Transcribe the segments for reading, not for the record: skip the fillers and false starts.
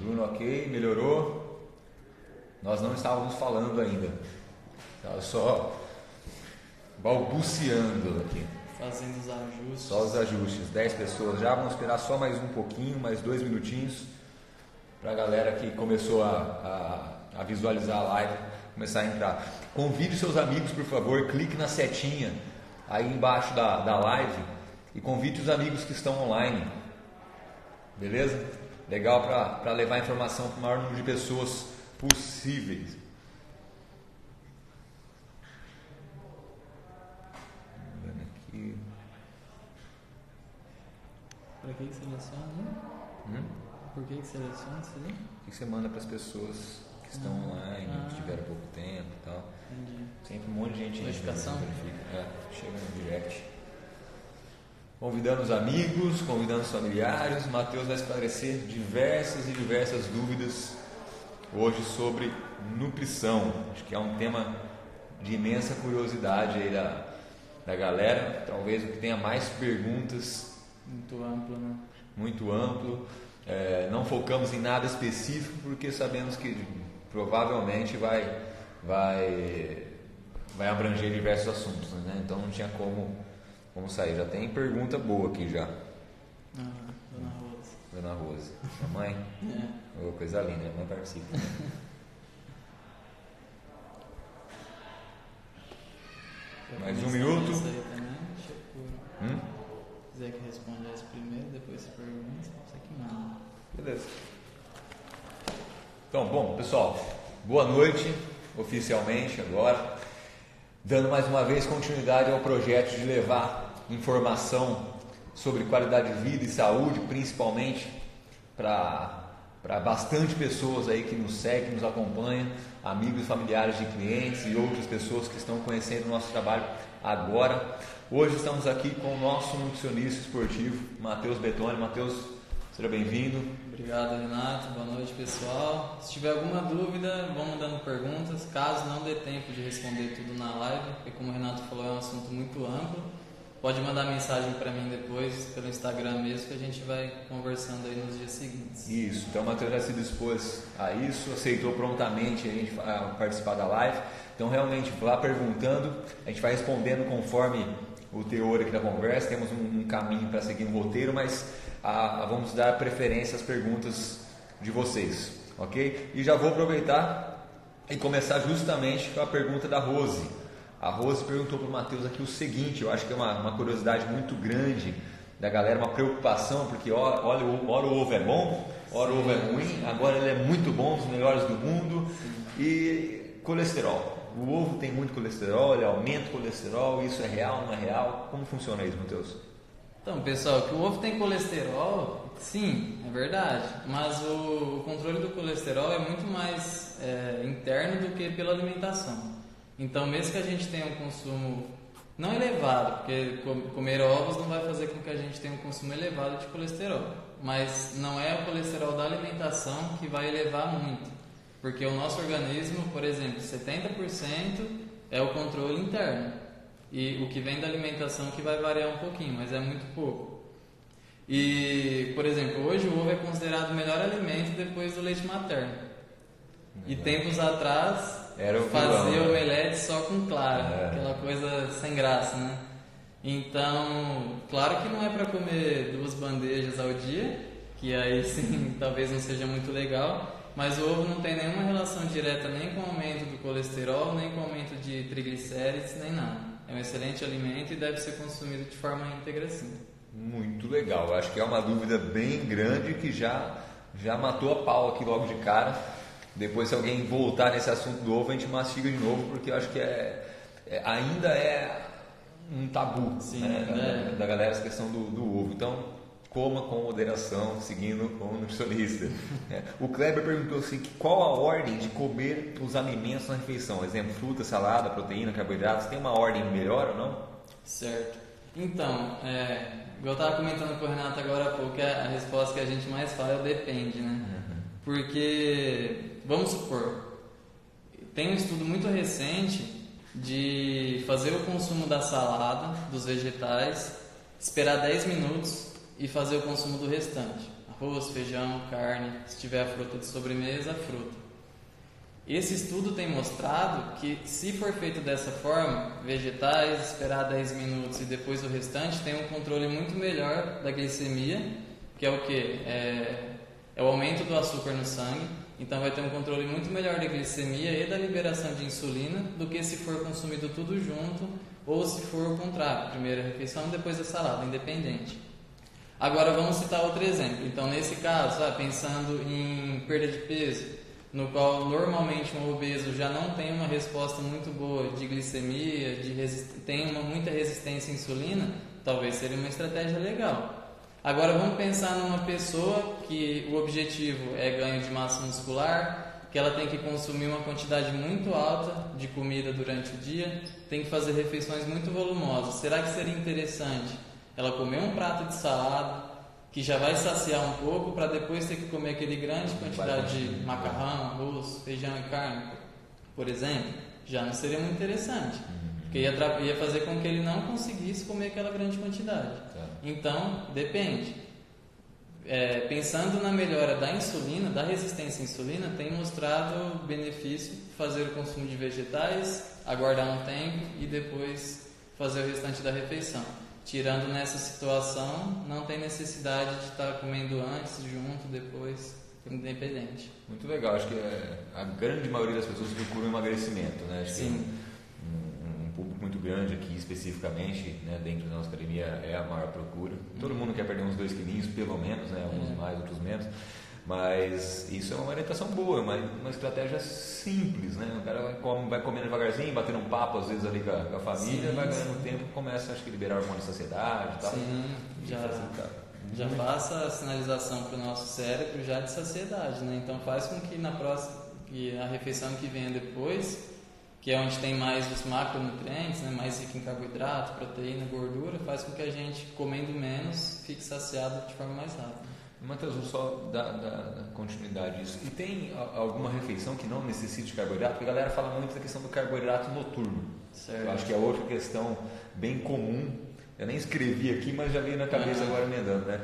Bruno, ok, melhorou. Nós não estávamos falando ainda. Estava só balbuciando aqui. Fazendo os ajustes. Só os ajustes. 10 pessoas já. Vamos esperar só mais um pouquinho, mais 2 minutinhos, para a galera que começou a visualizar a live começar a entrar. Convide seus amigos, por favor. Clique na setinha aí embaixo da live e convide os amigos que estão online. Beleza? Legal para levar informação para o maior número de pessoas possíveis. Vendo aqui. Para que seleciona? Por que seleciona? O que você manda para as pessoas que estão online, que tiveram pouco tempo e tal? Entendi. Sempre um monte de gente notificação? Chega no direct. Convidando os amigos, convidando os familiares. Matheus vai esclarecer diversas dúvidas hoje sobre nutrição. Acho que é um tema de imensa curiosidade aí da galera. Talvez o que tenha mais perguntas. Muito amplo, né? Muito amplo. Não focamos em nada específico porque sabemos que provavelmente vai abranger diversos assuntos, né? Então não tinha como sair. Já tem pergunta boa aqui já. Dona Rose. Dona Rose. Sua mãe? Oh, coisa linda, minha mãe participa. Mais um minuto. Isso aí também, Se quiser que responda essa primeiro, depois você pergunta, você que manda. Beleza. Então, bom, pessoal, boa noite, oficialmente agora, dando mais uma vez continuidade ao projeto de levar informação sobre qualidade de vida e saúde, principalmente para bastante pessoas aí que nos seguem, nos acompanham, amigos e familiares de clientes e outras pessoas que estão conhecendo o nosso trabalho agora. Hoje estamos aqui com o nosso nutricionista esportivo, Matheus Betoni. Matheus, seja bem-vindo. Obrigado, Renato. Boa noite, pessoal. Se tiver alguma dúvida, vão mandando perguntas. Caso não dê tempo de responder tudo na live, porque como o Renato falou, é um assunto muito amplo, pode mandar mensagem para mim depois, pelo Instagram mesmo, que a gente vai conversando aí nos dias seguintes. Isso, então o Matheus já se dispôs a isso, aceitou prontamente a gente participar da live. Então realmente, lá perguntando, a gente vai respondendo conforme o teor aqui da conversa. Temos um caminho para seguir no roteiro, mas vamos dar preferência às perguntas de vocês, ok? E já vou aproveitar e começar justamente com a pergunta da Rose. A Rose perguntou para o Matheus aqui o seguinte, eu acho que é uma curiosidade muito grande da galera, uma preocupação, porque ora o ovo é bom, ora o ovo é ruim, agora ele é muito bom, um dos melhores do mundo. E colesterol. O ovo tem muito colesterol, ele aumenta o colesterol, isso é real, não é real? Como funciona isso, Matheus? Então, pessoal, que o ovo tem colesterol, sim, é verdade, mas o controle do colesterol é muito mais interno do que pela alimentação. Então, mesmo que a gente tenha um consumo não elevado, porque comer ovos não vai fazer com que a gente tenha um consumo elevado de colesterol, mas não é o colesterol da alimentação que vai elevar muito, porque o nosso organismo, por exemplo, 70% é o controle interno. E o que vem da alimentação que vai variar um pouquinho, mas é muito pouco. E, por exemplo, hoje o ovo é considerado o melhor alimento depois do leite materno. E tempos atrás fazia omelete só com clara, aquela coisa sem graça, né? Então, claro que não é para comer 2 bandejas ao dia, que aí sim talvez não seja muito legal, mas o ovo não tem nenhuma relação direta nem com o aumento do colesterol, nem com o aumento de triglicérides, nem nada. É um excelente alimento e deve ser consumido de forma íntegra, sim. Muito legal. Eu acho que é uma dúvida bem grande que já matou a pau aqui logo de cara. Depois, se alguém voltar nesse assunto do ovo, a gente mastiga de novo, porque eu acho que ainda é um tabu, sim, né, da galera essa questão do ovo. Então, coma com moderação, seguindo com o nutricionista. O Kleber perguntou assim, qual a ordem de comer os alimentos na refeição? Exemplo, fruta, salada, proteína, carboidratos. Tem uma ordem melhor ou não? Certo. Então, eu estava comentando com o Renato agora há pouco, a resposta que a gente mais fala é o depende, né? Porque, vamos supor, tem um estudo muito recente de fazer o consumo da salada, dos vegetais, esperar 10 minutos e fazer o consumo do restante. arroz, feijão, carne, se tiver a fruta de sobremesa, fruta. Esse estudo tem mostrado que, se for feito dessa forma, vegetais, esperar 10 minutos e depois o restante, tem um controle muito melhor da glicemia, que é o quê? É o aumento do açúcar no sangue, então vai ter um controle muito melhor da glicemia e da liberação de insulina do que se for consumido tudo junto ou se for o contrário, primeira refeição, depois a salada, independente. Agora vamos citar outro exemplo. Então, nesse caso, pensando em perda de peso, no qual normalmente um obeso já não tem uma resposta muito boa de glicemia, tem muita resistência à insulina, talvez seria uma estratégia legal. Agora vamos pensar numa pessoa que o objetivo é ganho de massa muscular, que ela tem que consumir uma quantidade muito alta de comida durante o dia, tem que fazer refeições muito volumosas. Será que seria interessante ela comer um prato de salada, que já vai saciar um pouco, para depois ter que comer aquele grande quantidade de macarrão, arroz, feijão e carne, por exemplo? Já não seria muito interessante, porque ia fazer com que ele não conseguisse comer aquela grande quantidade. Então, depende. Pensando na melhora da insulina, da resistência à insulina, tem mostrado benefício fazer o consumo de vegetais, aguardar um tempo e depois fazer o restante da refeição. Tirando nessa situação, não tem necessidade de estar comendo antes, junto, depois, independente. Muito legal, acho que a grande maioria das pessoas procuram emagrecimento, né? Acho Sim. que um público muito grande aqui especificamente, né, dentro da nossa academia, é a maior procura. Todo mundo quer perder uns 2 quilinhos, pelo menos, né? Uns mais, outros menos. Mas isso é uma orientação boa, uma estratégia simples, né? O cara vai comendo devagarzinho, batendo um papo às vezes ali com a família, vai ganhando tempo, começa, acho que, liberar hormônio de saciedade e tal. Sim, já passa a sinalização para o nosso cérebro já de saciedade, né? Então faz com que que a refeição que venha depois, que é onde tem mais os macronutrientes, né? Mais rico em carboidrato, proteína, gordura, faz com que a gente, comendo menos, fique saciado de forma mais rápida. Matheus, só da continuidade disso. E tem alguma refeição que não necessite de carboidrato? Porque a galera fala muito da questão do carboidrato noturno. Certo. Eu acho que é outra questão bem comum. Eu nem escrevi aqui, mas já veio na cabeça agora emendando, né?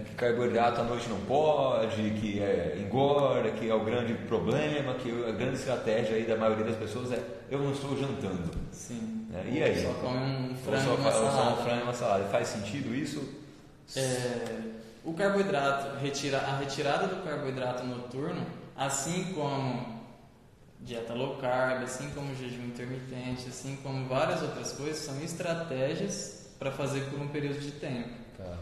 Que carboidrato à noite não pode, que engorda, que é o grande problema, que a grande estratégia aí da maioria das pessoas é: eu não estou jantando. Sim. E aí? Só come um frango só, e uma salada. Só um frango e uma salada. Faz sentido isso? O carboidrato, a retirada do carboidrato noturno, assim como dieta low carb, assim como jejum intermitente, assim como várias outras coisas, são estratégias para fazer por um período de tempo. Tá.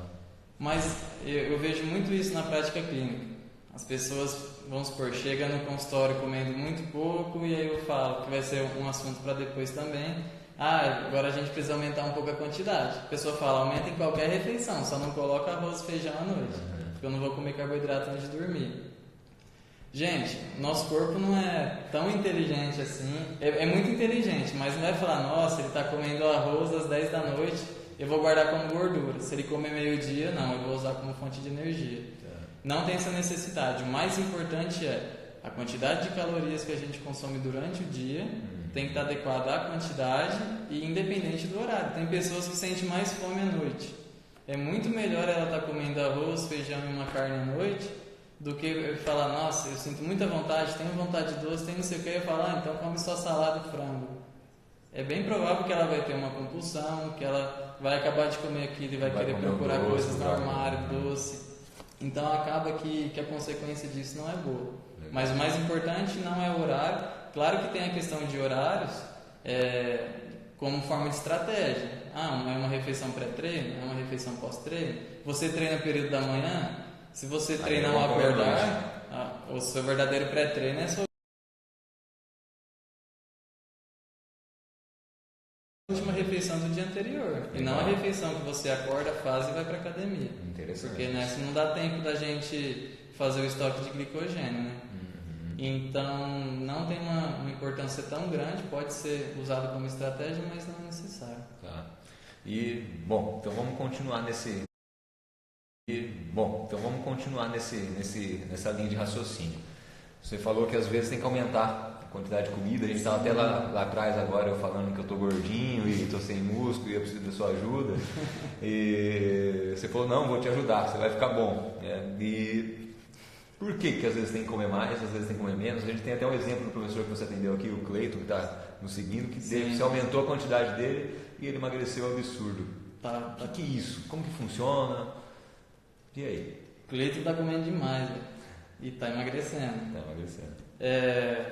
Mas eu vejo muito isso na prática clínica. As pessoas, vamos supor, chegam no consultório comendo muito pouco e aí eu falo que vai ser um assunto para depois também. Agora a gente precisa aumentar um pouco a quantidade. A pessoa fala: aumenta em qualquer refeição, só não coloca arroz e feijão à noite, porque eu não vou comer carboidrato antes de dormir. Gente, nosso corpo não é tão inteligente assim. É muito inteligente, mas não vai falar: nossa, ele está comendo arroz às 10 da noite, eu vou guardar como gordura. Se ele comer meio-dia, não, eu vou usar como fonte de energia. Não tem essa necessidade. O mais importante é a quantidade de calorias que a gente consome durante o dia. Tem que estar adequado à quantidade e independente do horário. Tem pessoas que sentem mais fome à noite. É muito melhor ela estar comendo arroz, feijão e uma carne à noite do que falar: nossa, eu sinto muita vontade, tenho vontade de doce, tenho não sei o que. Eu falar: então come só salada e frango. É bem provável que ela vai ter uma compulsão, que ela vai acabar de comer aquilo e vai querer procurar coisas no armário, doce. Então acaba que a consequência disso não é boa. Mas o mais importante não é o horário. Claro que tem a questão de horários como forma de estratégia. É uma refeição pré-treino, é uma refeição pós-treino. Você treina no período da manhã, se você treina ao acordar, o seu verdadeiro pré-treino é a sua última refeição do dia anterior. E não a refeição que você acorda, faz e vai para a academia. Interessante. Porque nessa não dá tempo da gente fazer o estoque de glicogênio, né? Então, não tem uma importância tão grande, pode ser usado como estratégia, mas não é necessário. Tá. Então vamos continuar nessa linha de raciocínio. Você falou que às vezes tem que aumentar quantidade de comida. A gente estava até lá atrás agora, eu falando que eu tô gordinho e tô sem músculo e eu preciso da sua ajuda. E você falou, não, vou te ajudar, você vai ficar bom. E por que às vezes tem que comer mais, às vezes tem que comer menos? A gente tem até um exemplo do professor que você atendeu aqui, o Cleiton, que está nos seguindo, que você aumentou a quantidade dele e ele emagreceu absurdo. O que é isso? Como que funciona? E aí? O Cleiton está comendo demais, velho. E está emagrecendo. Está emagrecendo.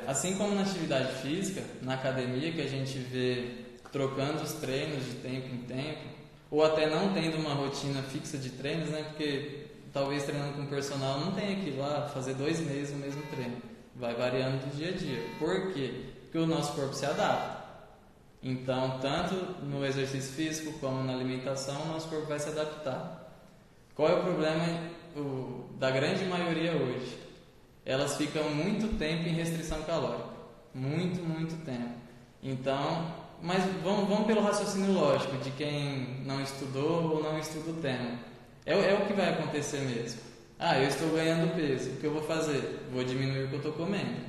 Assim como na atividade física, na academia, que a gente vê trocando os treinos de tempo em tempo, ou até não tendo uma rotina fixa de treinos, né? Porque talvez treinando com personal não tenha que ir lá fazer 2 meses o mesmo treino. Vai variando do dia a dia. Por quê? Porque o nosso corpo se adapta. Então, tanto no exercício físico como na alimentação, o nosso corpo vai se adaptar. Qual é o problema da grande maioria hoje? Elas ficam muito tempo em restrição calórica. Muito tempo. Então, mas vamos pelo raciocínio lógico de quem não estudou ou não estuda o tema. É o que vai acontecer mesmo. Eu estou ganhando peso. O que eu vou fazer? Vou diminuir o que eu estou comendo.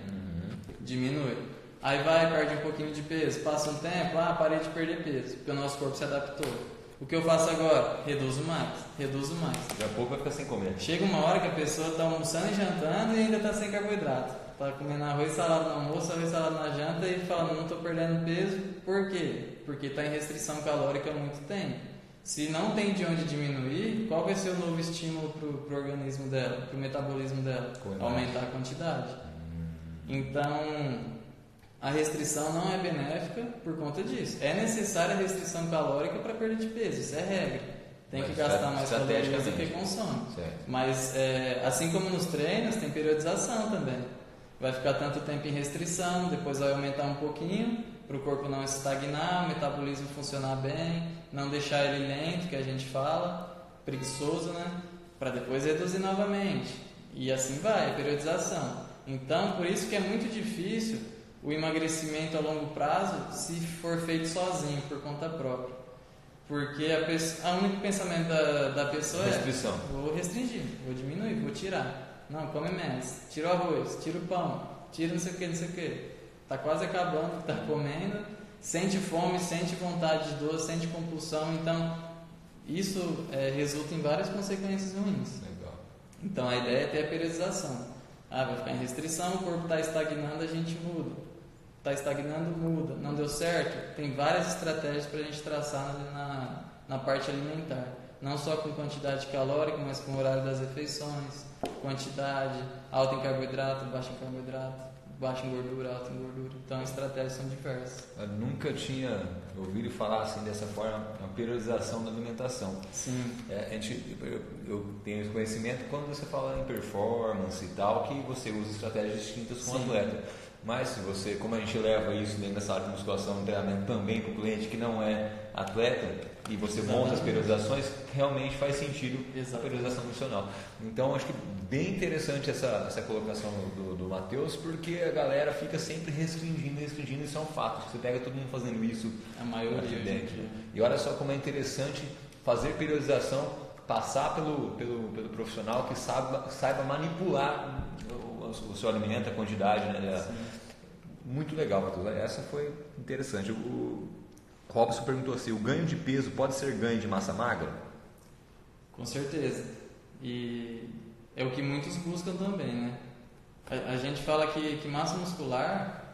Diminui. Aí perde um pouquinho de peso. Passa um tempo, parei de perder peso. Porque o nosso corpo se adaptou. O que eu faço agora? Reduzo mais. Daqui a pouco vai ficar sem comer. Chega uma hora que a pessoa está almoçando e jantando e ainda está sem carboidrato. Está comendo arroz e salada no almoço, arroz e salada na janta e falando, não estou perdendo peso. Por quê? Porque está em restrição calórica há muito tempo. Se não tem de onde diminuir, qual vai ser o novo estímulo para o organismo dela, para o metabolismo dela? Aumentar a quantidade. Então, a restrição não é benéfica por conta disso. É necessária a restrição calórica para perda de peso, isso é regra. Tem que gastar mais calorias do que consome. Certo. Mas, assim como nos treinos, tem periodização também. Vai ficar tanto tempo em restrição, depois vai aumentar um pouquinho, para o corpo não estagnar, o metabolismo funcionar bem, não deixar ele lento, que a gente fala, preguiçoso, né? Para depois reduzir novamente. E assim vai, é periodização. Então, por isso que é muito difícil o emagrecimento a longo prazo se for feito sozinho, por conta própria. Porque o único pensamento da pessoa restrição. Vou restringir, vou diminuir, vou tirar. Não, come menos. Tira o arroz, tira o pão, tira não sei o que. Tá quase acabando, tá comendo, sente fome, sente vontade de doce, sente compulsão. Então, isso resulta em várias consequências ruins. Legal. Então, a ideia é ter a periodização. Vai ficar em restrição, o corpo está estagnando, a gente muda. Está estagnando, muda. Não deu certo? Tem várias estratégias para a gente traçar na parte alimentar. Não só com quantidade calórica, mas com o horário das refeições, quantidade, alta em carboidrato, baixa em carboidrato, baixa em gordura, alta em gordura. Então, as estratégias são diversas. Eu nunca tinha ouvido falar assim dessa forma, a periodização da alimentação. Sim. Eu tenho esse conhecimento quando você fala em performance e tal, que você usa estratégias distintas com o atleta. Mas se você, como a gente leva isso dentro da sala de musculação, no treinamento também para o cliente que não é atleta, e você monta as periodizações, realmente faz sentido a periodização funcional. Então, acho que bem interessante essa colocação do Matheus, porque a galera fica sempre restringindo, isso é um fato. Você pega todo mundo fazendo isso a maioria aqui dentro. E olha só como é interessante fazer periodização, passar pelo profissional que saiba manipular o seu alimento, a quantidade, né? Muito legal, Matheus. Essa foi interessante. O Robson perguntou assim, o ganho de peso pode ser ganho de massa magra? Com certeza. E é o que muitos buscam também, né? A gente fala que massa muscular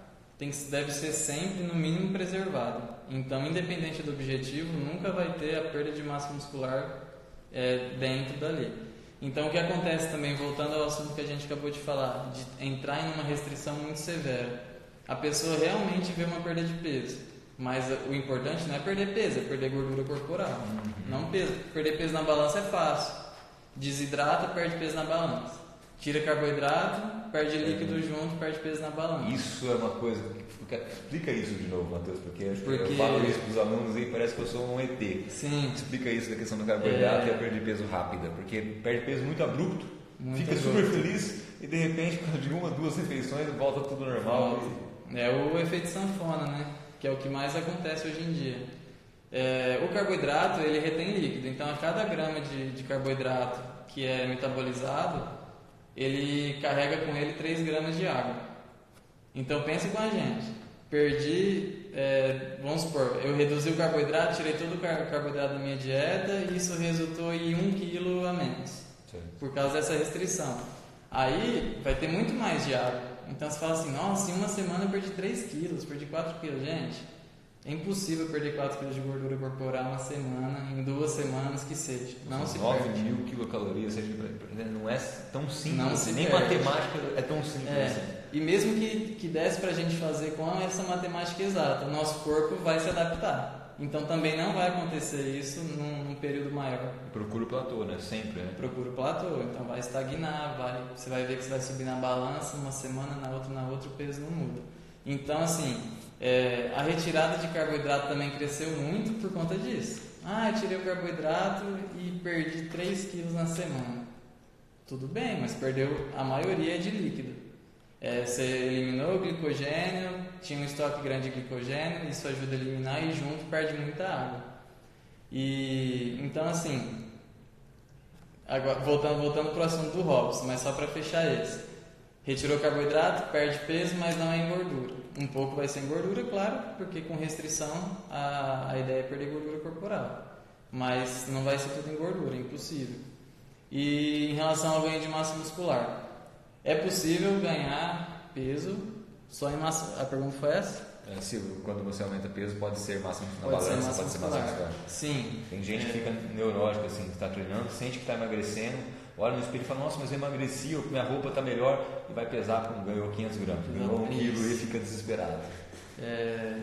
deve ser sempre no mínimo preservada. Então, independente do objetivo, nunca vai ter a perda de massa muscular dentro dali. Então, o que acontece também, voltando ao assunto que a gente acabou de falar, de entrar em uma restrição muito severa, a pessoa realmente vê uma perda de peso, mas o importante não é perder peso, é perder gordura corporal, não peso. Perder peso na balança é fácil, desidrata, perde peso na balança, tira carboidrato, perde líquido junto, perde peso na balança. Isso é uma coisa, explica isso de novo, Matheus, porque eu falo isso para os alunos e parece que eu sou um ET. Sim. Explica isso da questão do carboidrato e a perda de peso rápida, porque perde peso muito abrupto, fica super feliz e de repente, de 1 a 2 refeições, volta tudo normal. É o efeito sanfona, né? Que é o que mais acontece hoje em dia. O carboidrato, ele retém líquido, então a cada grama de carboidrato que é metabolizado, ele carrega com ele 3 gramas de água. Então pense com a gente. Perdi, vamos supor, eu reduzi o carboidrato, tirei todo o carboidrato da minha dieta e isso resultou em 1 quilo a menos. Sim. Por causa dessa restrição. Aí vai ter muito mais de água. Então você fala assim, nossa, em uma semana eu perdi 3 quilos, perdi 4 quilos. Gente, é impossível perder 4 quilos de gordura corporal uma semana, em 2 semanas que seja. Não se perde. 9.000 quilocalorias, não é tão simples, não se nem perde. matemática é tão simples assim. E mesmo que desse pra gente fazer com essa matemática exata, o nosso corpo vai se adaptar. Então também não vai acontecer isso num período maior. Procura o platô, né? Sempre, né? Procura o platô, então vai estagnar, você vai ver que você vai subir na balança uma semana, na outra o peso não muda. Então assim, a retirada de carboidrato também cresceu muito por conta disso. Eu tirei o carboidrato e perdi 3 quilos na semana. Tudo bem, mas perdeu a maioria de líquido. Você eliminou o glicogênio, tinha um estoque grande de glicogênio, isso ajuda a eliminar e junto perde muita água. E então assim, agora, voltando para o assunto do Robson, mas só para fechar esse. Retirou carboidrato, perde peso, mas não é em gordura. Um pouco vai ser em gordura, claro, porque com restrição a ideia é perder gordura corporal. Mas não vai ser tudo em gordura, é impossível. E em relação ao ganho de massa muscular, é possível ganhar peso só em massa... A pergunta foi essa? Quando você aumenta peso, pode ser massa na pode balança, ser massa pode ser massa muscular. Sim. Tem gente que fica neurótica, assim, que está treinando, sente que está emagrecendo, olha no espelho e fala, nossa, mas eu emagreci, minha roupa está melhor, e vai pesar como ganhou 500 gramas, ganhou 1 quilo e fica desesperado.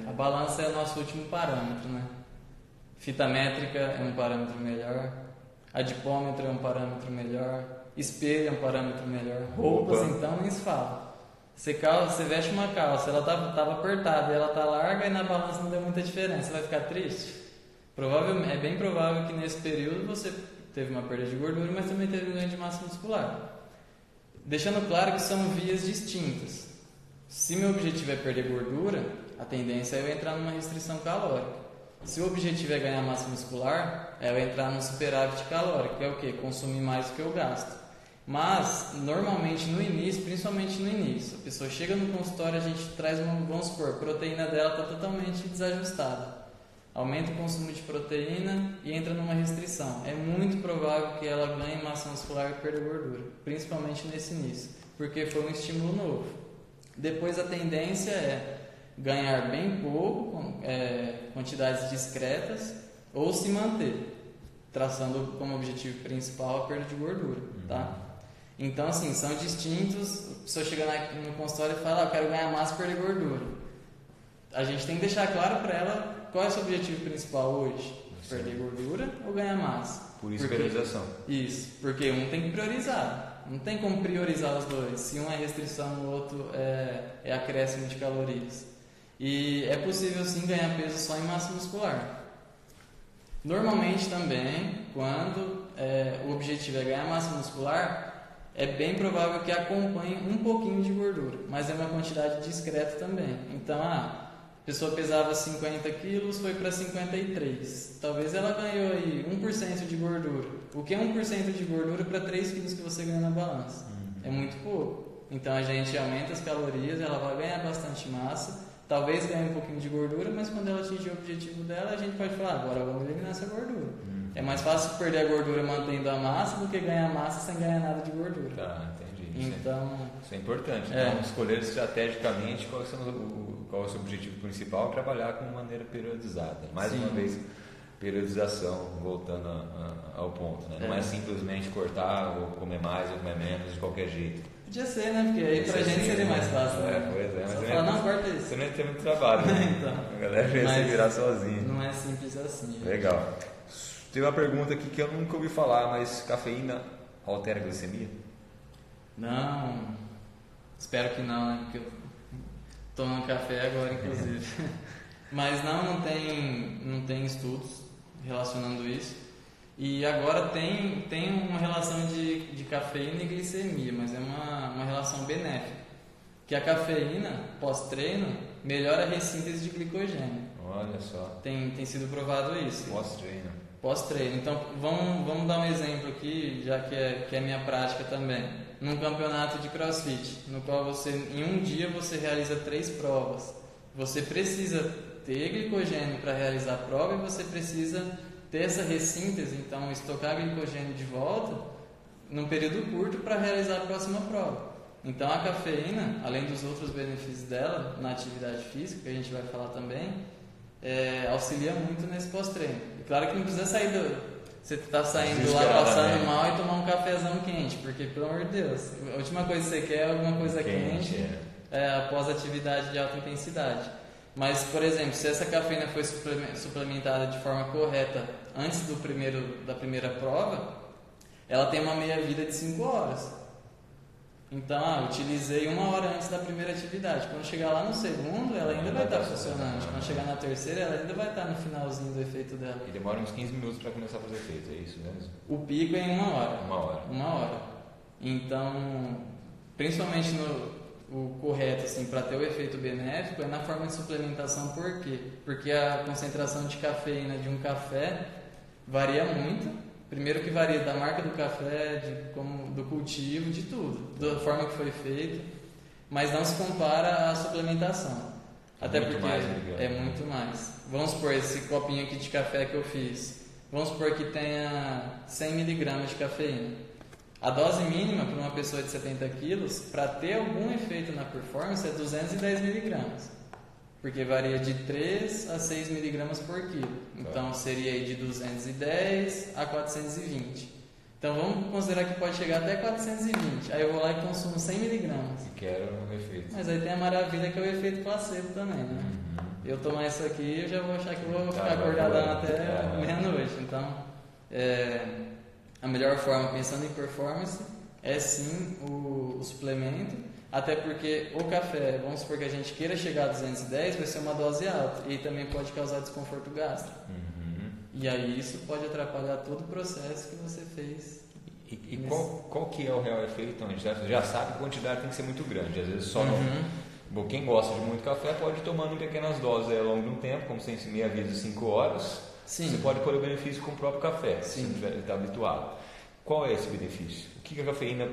A balança é o nosso último parâmetro, né? Fita métrica é um parâmetro melhor, adipômetro é um parâmetro melhor, espelho é um parâmetro melhor, roupas então nem se fala. Você veste uma calça, ela estava apertada e ela está larga e na balança não deu muita diferença, você vai ficar triste? É bem provável que nesse período você teve uma perda de gordura, mas também teve um ganho de massa muscular. Deixando claro que são vias distintas. Se meu objetivo é perder gordura, a tendência é eu entrar numa restrição calórica. Se o objetivo é ganhar massa muscular, é eu entrar num superávit calórico, que é o quê? Consumir mais do que eu gasto. Mas, normalmente no início, principalmente no início, a pessoa chega no consultório, a gente traz vamos supor, a proteína dela está totalmente desajustada. Aumenta o consumo de proteína e entra numa restrição. É muito provável que ela ganhe massa muscular e perda gordura, principalmente nesse início, porque foi um estímulo novo. Depois a tendência é ganhar bem pouco, quantidades discretas, ou se manter, traçando como objetivo principal a perda de gordura, tá? Então, assim, são distintos. A pessoa chega no consultório e fala, eu quero ganhar massa e perder gordura. A gente tem que deixar claro para ela qual é o seu objetivo principal hoje. Sim. Perder gordura ou ganhar massa? Por isso, priorização. Isso, porque um tem que priorizar. Não tem como priorizar os dois. Se um é restrição, o outro é acréscimo de calorias. E é possível, sim, ganhar peso só em massa muscular. Normalmente também, quando o objetivo é ganhar massa muscular, é bem provável que acompanhe um pouquinho de gordura, mas é uma quantidade discreta também. Então, a pessoa pesava 50 quilos, foi para 53. Talvez ela ganhou aí 1% de gordura. O que é 1% de gordura para 3 quilos que você ganha na balança? É muito pouco. Então, a gente aumenta as calorias, ela vai ganhar bastante massa, talvez ganhe um pouquinho de gordura, mas quando ela atingir o objetivo dela, a gente pode falar, agora vamos eliminar essa gordura. É mais fácil perder a gordura mantendo a massa do que ganhar massa sem ganhar nada de gordura. Tá, entendi. Então, isso é importante. Então, escolher estrategicamente qual é o seu objetivo principal e trabalhar com maneira periodizada. Mais uma vez, periodização, voltando ao ponto. Né? Não é simplesmente cortar ou comer mais ou comer menos de qualquer jeito. Podia ser, né? Porque aí pra gente seria mais fácil. Pois é. Só falar, não, corta isso. Você não ia ter muito trabalho, né? Então, a galera ia se virar sozinha. Não é simples assim. Gente. Legal. Tem uma pergunta aqui que eu nunca ouvi falar, mas cafeína altera a glicemia? Não. Espero que não, né? Porque eu tomo café agora, inclusive. Mas não tem estudos relacionando isso. E agora tem uma relação de cafeína e glicemia, mas é uma relação benéfica. Que a cafeína, pós-treino, melhora a ressíntese de glicogênio. Olha só. Tem sido provado isso. Pós-treino. Pós-treino. Então, vamos dar um exemplo aqui, já que é minha prática também. Num campeonato de CrossFit, no qual em um dia você realiza 3 provas. Você precisa ter glicogênio para realizar a prova e você precisa ter essa ressíntese, então estocar glicogênio de volta num período curto para realizar a próxima prova. Então a cafeína, além dos outros benefícios dela na atividade física, que a gente vai falar também, auxilia muito nesse pós-treino. E claro que não precisa sair você está saindo lá passando mal e tomar um cafezão quente, porque pelo amor de Deus, a última coisa que você quer é alguma coisa quente após a atividade de alta intensidade. Mas, por exemplo, se essa cafeína foi suplementada de forma correta antes da primeira prova, ela tem uma meia-vida de 5 horas. Então, utilizei 1 hora antes da primeira atividade. Quando chegar lá no segundo, ela ainda vai estar funcionando. Quando chegar na terceira, ela ainda vai estar no finalzinho do efeito dela. E demora uns 15 minutos para começar a fazer efeito, é isso mesmo? O pico é em 1 hora. 1 hora. 1 hora. Então, principalmente o correto, assim, para ter o efeito benéfico é na forma de suplementação. Por quê? Porque a concentração de cafeína de um café varia muito. Primeiro que varia da marca do café, do cultivo, de tudo, da forma que foi feito, mas não se compara à suplementação. Até muito porque mais, é muito mais. Vamos supor, esse copinho aqui de café que eu fiz, vamos supor que tenha 100 mg de cafeína. A dose mínima para uma pessoa de 70 quilos, para ter algum efeito na performance, é 210 mg. Porque varia de 3 a 6 miligramas por quilo. Então seria aí de 210 a 420. Então vamos considerar que pode chegar até 420. Aí eu vou lá e consumo 100 miligramas. E quero o efeito. Mas aí tem a maravilha que é o efeito placebo também, né? Eu tomar isso aqui, eu já vou achar que eu vou ficar acordadão até meia-noite. Então, a melhor forma, pensando em performance, é sim o suplemento. Até porque o café, vamos supor que a gente queira chegar a 210, vai ser uma dose alta e também pode causar desconforto gástrico. E aí isso pode atrapalhar todo o processo que você fez. E qual que é o real efeito? A gente já sabe que a quantidade tem que ser muito grande. Às vezes só Bom, quem gosta de muito café pode ir tomando em pequenas doses ao longo de um tempo, como se meia vida de 5 horas. Sim. Você pode colher o benefício com o próprio café, se não está habituado. Qual é esse benefício? O que a cafeína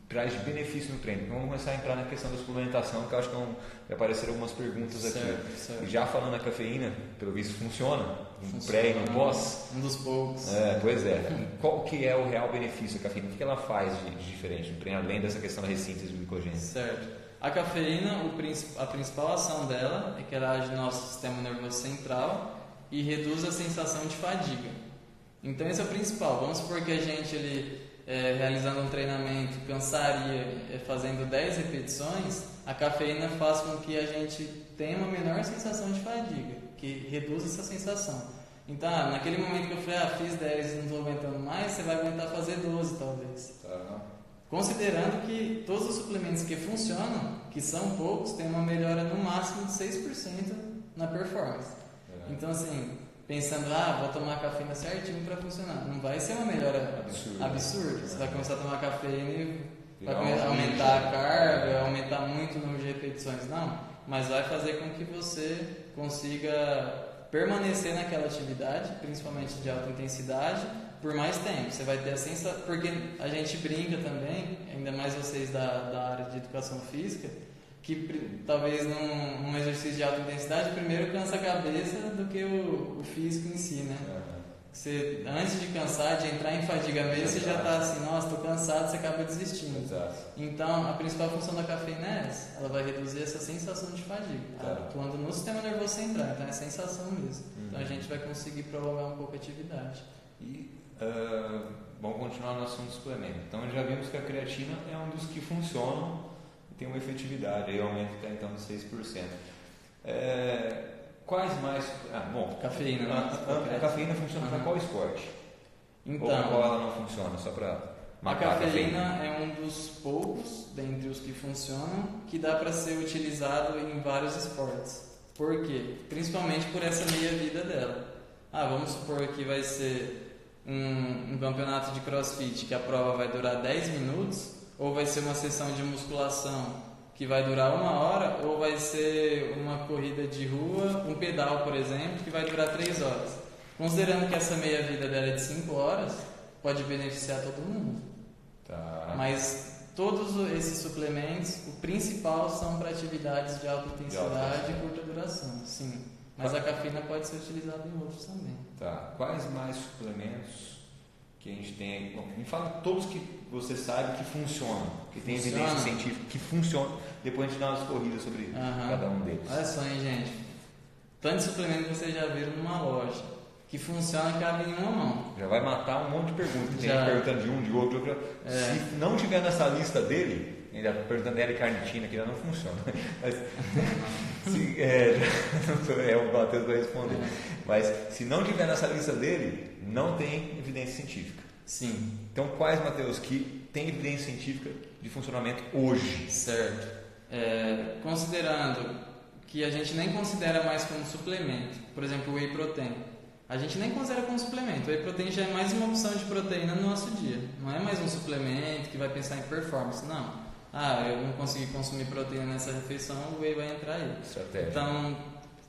traz de benefício no treino? Então, vamos começar a entrar na questão da suplementação, que eu acho que vai aparecer algumas perguntas aqui. Certo. Já falando na cafeína, pelo visto funciona, no pré e no pós. Um dos poucos. Pois é. Qual que é o real benefício da cafeína? O que ela faz de diferente no treino, além dessa questão da ressíntese do glicogênio? Certo. A cafeína, a principal ação dela é que ela age no nosso sistema nervoso central e reduz a sensação de fadiga. Então esse é o principal. Vamos supor que a gente realizando um treinamento cansaria fazendo 10 repetições, a cafeína faz com que a gente tenha uma menor sensação de fadiga, que reduz essa sensação. Então, naquele momento que eu falei, fiz 10 e não estou aguentando mais, você vai aguentar fazer 12 talvez. Considerando que todos os suplementos que funcionam, que são poucos, tem uma melhora no máximo de 6% na performance. Então, assim, pensando, vou tomar cafeína certinho para funcionar. Não vai ser uma melhora absurda. Você vai começar a tomar cafeína e vai aumentar a carga, aumentar muito o número de repetições. Não, mas vai fazer com que você consiga permanecer naquela atividade, principalmente de alta intensidade, por mais tempo. Você vai ter a sensação, porque a gente brinca também, ainda mais vocês da área de educação física, que talvez num exercício de alta intensidade, primeiro cansa a cabeça do que o físico em si, né? Você, antes de cansar, de entrar em fadiga mesmo, você já está assim, nossa, estou cansado, você acaba desistindo. Então, a principal função da cafeína é essa, ela vai reduzir essa sensação de fadiga, atuando no sistema nervoso central, então é sensação mesmo. Então a gente vai conseguir prolongar um pouco a atividade. E vamos continuar no assunto do suplemento. Então já vimos que a creatina é um dos que funcionam e tem uma efetividade, aí o aumento está então de 6%. Quais mais? Cafeína. A cafeína funciona para qual esporte? Então, ou para qual ela não funciona? Só para a cafeína é um dos poucos, dentre os que funcionam, que dá para ser utilizado em vários esportes. Por quê? Principalmente por essa meia-vida dela. Vamos supor que vai ser um campeonato de crossfit, que a prova vai durar 10 minutos, ou vai ser uma sessão de musculação que vai durar 1 hora, ou vai ser uma corrida de rua, um pedal, por exemplo, que vai durar 3 horas. Considerando que essa meia-vida dela é de 5 horas, pode beneficiar todo mundo. Tá. Mas todos esses suplementos, o principal são para atividades de alta intensidade e curta duração, sim. Mas a cafeína pode ser utilizada em outros também. Tá. Quais mais suplementos que a gente tem? Bom, me fala todos que você sabe que funcionam, que tem evidência científica, que funcionam. Depois a gente dá umas corridas sobre cada um deles. Olha só, hein, gente. Tanto suplemento que vocês já viram numa loja, que funciona e cabe em uma mão. Já vai matar um monte de perguntas. Tem gente perguntando de um, de outro. Se não tiver nessa lista dele, ainda perguntando L-carnitina, que já não funciona. Mas, o Matheus vai responder. Mas se não tiver nessa lista dele, não tem evidência científica. Sim. Então, quais, Matheus, que tem evidência científica de funcionamento hoje? Certo. Considerando que a gente nem considera mais como suplemento, por exemplo, o whey protein. A gente nem considera como suplemento. O whey protein já é mais uma opção de proteína no nosso dia. Não é mais um suplemento que vai pensar em performance, não. Eu não consegui consumir proteína nessa refeição, o whey vai entrar aí. Estratégia. Então,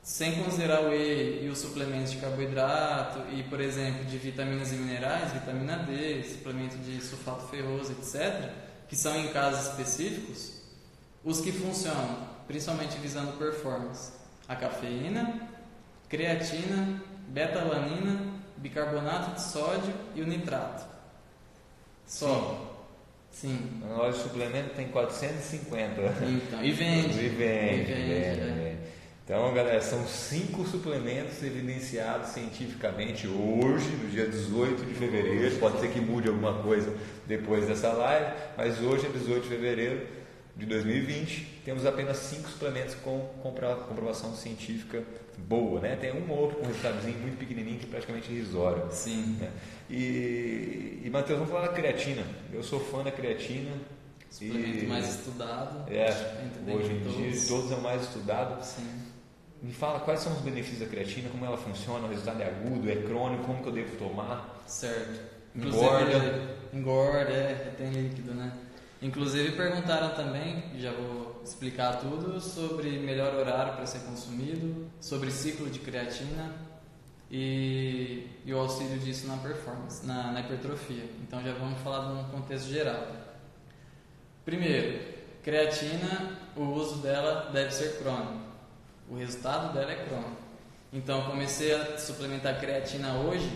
sem considerar o whey e os suplementos de carboidrato e, por exemplo, de vitaminas e minerais, vitamina D, suplemento de sulfato ferroso, etc., que são em casos específicos, os que funcionam, principalmente visando performance, a cafeína, creatina, beta-alanina, bicarbonato de sódio e o nitrato. Só. Sim. Na loja de suplemento tem 450. Então, e vende. Então, galera, são 5 suplementos evidenciados cientificamente hoje, no dia 18 de fevereiro. Pode ser que mude alguma coisa depois dessa live, mas hoje é 18 de fevereiro de 2020. Temos apenas 5 suplementos com comprovação científica boa, né? Tem um ou outro com um resultadozinho muito pequenininho que é praticamente irrisório. Sim. Né? E Matheus, vamos falar da creatina. Eu sou fã da creatina. Suplemento mais estudado. Hoje em dia todos é o mais estudado. Sim. Me fala quais são os benefícios da creatina, como ela funciona, o resultado é agudo, é crônico, como que eu devo tomar? Certo. Engorda, tem líquido, né? Inclusive perguntaram também, já vou explicar tudo, sobre melhor horário para ser consumido, sobre ciclo de creatina e o auxílio disso na performance, na hipertrofia. Então já vamos falar de um contexto geral. Primeiro, creatina, o uso dela deve ser crônico. O resultado dela é crônico. Então comecei a suplementar creatina hoje,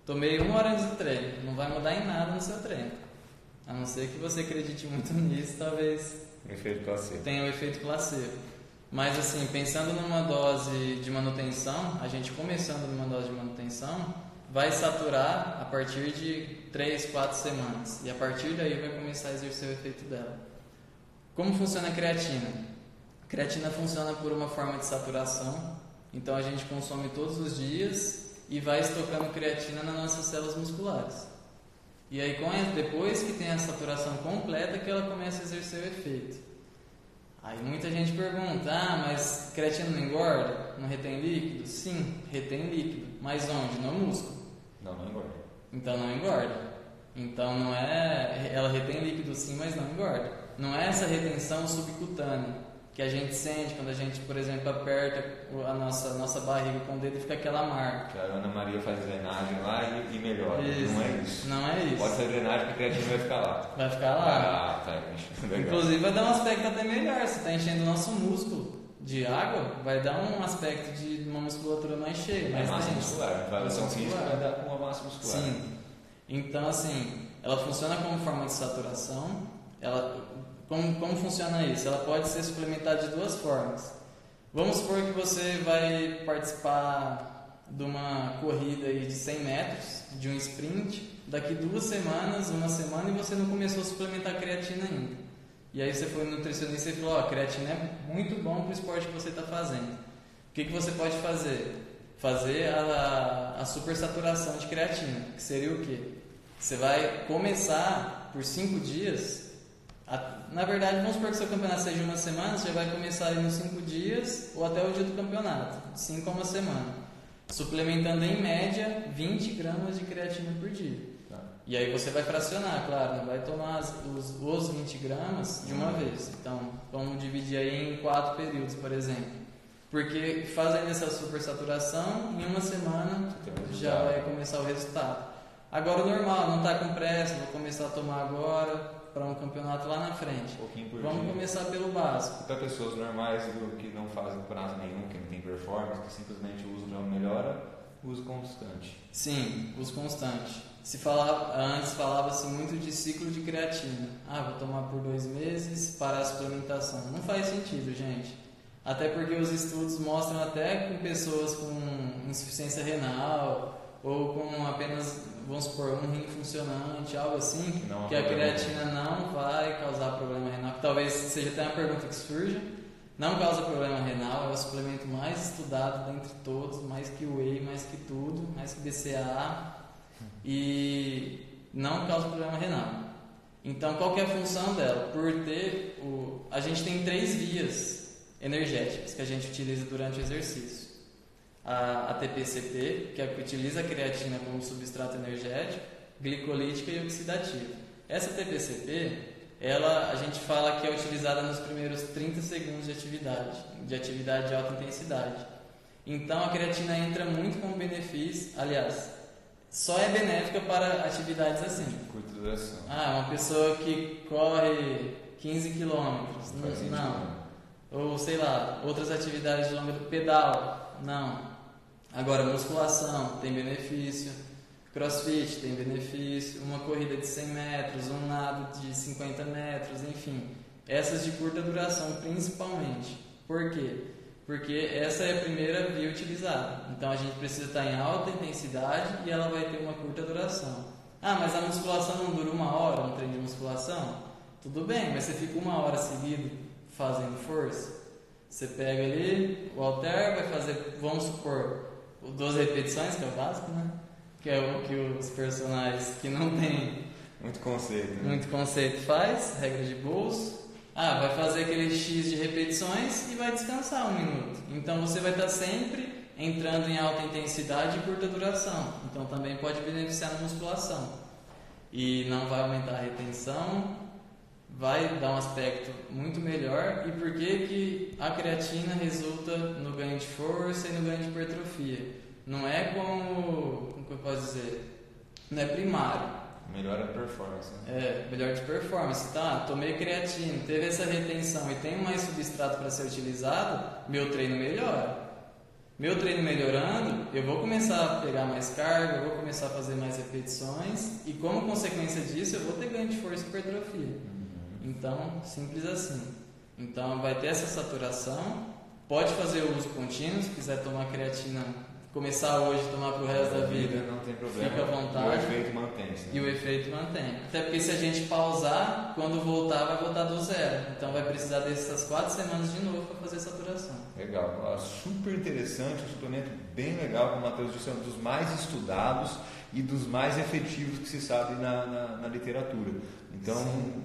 tomei 1 hora antes do treino, não vai mudar em nada no seu treino. A não ser que você acredite muito nisso, talvez tenha o efeito placebo. Mas assim, pensando numa dose de manutenção, a gente começando numa dose de manutenção, vai saturar a partir de 3, 4 semanas. E a partir daí vai começar a exercer o efeito dela. Como funciona a creatina? A creatina funciona por uma forma de saturação. Então a gente consome todos os dias e vai estocando creatina nas nossas células musculares. E aí, depois que tem a saturação completa, que ela começa a exercer o efeito. Aí muita gente pergunta, mas creatina não engorda? Não retém líquido? Sim, retém líquido. Mas onde? No músculo. Não engorda. Então não engorda. Então não é... Ela retém líquido sim, mas não engorda. Não é essa retenção subcutânea que a gente sente quando a gente, por exemplo, aperta a nossa barriga com o dedo e fica aquela marca. Que a Ana Maria faz drenagem lá e melhora. Isso. Não é isso. Não é isso. Pode fazer drenagem que a creatina vai ficar lá. Vai ficar lá. Tá. Legal. Inclusive vai dar um aspecto até melhor. Você está enchendo o nosso músculo de água, vai dar um aspecto de uma musculatura mais cheia, mais massa densa. muscular. Variação física vai dar com uma massa muscular. Sim. Então, assim, ela funciona como forma de saturação. Como funciona isso? Ela pode ser suplementada de 2 formas. Vamos supor que você vai participar de uma corrida aí de 100 metros, de um sprint, daqui 2 semanas, 1 semana, e você não começou a suplementar creatina ainda. E aí você foi no nutricionista e falou, a creatina é muito bom para o esporte que você está fazendo. O que você pode fazer? Fazer a supersaturação de creatina, que seria o quê? Você vai começar por 5 dias... Na verdade, vamos supor que seu campeonato seja 1 semana, você já vai começar aí nos 5 dias ou até o dia do campeonato, 5 a 1 semana, suplementando em média 20 gramas de creatina por dia. Tá. E aí você vai fracionar, claro, não vai tomar os 20 gramas de uma vez. Então, vamos dividir aí em 4 períodos, por exemplo. Porque fazendo essa supersaturação, em uma semana já vai começar o resultado. Agora o normal, não está com pressa, vou começar a tomar agora para um campeonato lá na frente. Vamos começar pelo básico. Para pessoas normais que não fazem campeonato nenhum, que não tem performance, que simplesmente usam já melhora, uso constante. Sim, uso constante. Antes falava-se muito de ciclo de creatina. Vou tomar por 2 meses, parar a suplementação. Não faz sentido, gente. Até porque os estudos mostram até com pessoas com insuficiência renal ou com apenas, vamos supor, um rim funcionante, algo assim, que a creatina não vai causar problema renal. Que talvez seja até uma pergunta que surja. Não causa problema renal, é o suplemento mais estudado dentre todos, mais que o whey, mais que tudo, mais que BCAA, e não causa problema renal. Então, qual que é a função dela? A gente tem 3 vias energéticas que a gente utiliza durante o exercício. A ATP-CP, que é a que utiliza a creatina como substrato energético, glicolítica e oxidativa. Essa ATP-CP, a gente fala que é utilizada nos primeiros 30 segundos de atividade de alta intensidade. Então a creatina entra muito como benefício, aliás, só é benéfica para atividades assim. Curta duração. Uma pessoa que corre 15 quilômetros, não. Ou sei lá, outras atividades de longa pedal, não. Agora, musculação tem benefício, crossfit tem benefício, uma corrida de 100 metros, um nado de 50 metros, enfim. Essas de curta duração principalmente. Por quê? Porque essa é a primeira via utilizada. Então a gente precisa estar em alta intensidade e ela vai ter uma curta duração. Mas a musculação não dura 1 hora, um treino de musculação? Tudo bem, mas você fica 1 hora seguida fazendo força. Você pega ali, o halter vai fazer, vamos supor, 12 repetições, que é o básico, né? Que é o que os personagens que não tem muito conceito faz, regra de bolso. Vai fazer aquele X de repetições e vai descansar 1 minuto. Então você vai estar sempre entrando em alta intensidade e curta duração. Então também pode beneficiar na musculação. E não vai aumentar a retenção, vai dar um aspecto muito melhor. E por que a creatina resulta no ganho de força e no ganho de hipertrofia? Não é como que eu posso dizer? Não é primário. Melhora a performance. Melhor de performance. Tomei creatina, teve essa retenção e tenho mais substrato para ser utilizado, meu treino melhora. Meu treino melhorando, eu vou começar a pegar mais carga, eu vou começar a fazer mais repetições e como consequência disso eu vou ter ganho de força e hipertrofia. Então, simples assim. Então vai ter essa saturação, pode fazer o uso contínuo, se quiser tomar creatina, começar hoje e tomar para o resto da vida, não tem problema. Fica à vontade. E o efeito mantém-se. E o efeito mantém. Até porque se a gente pausar, quando voltar, vai voltar do zero. Então vai precisar dessas 4 semanas de novo para fazer saturação. Legal. Super interessante, um suplemento bem legal, como o Matheus disse, é um dos mais estudados e dos mais efetivos que se sabe na literatura. Então,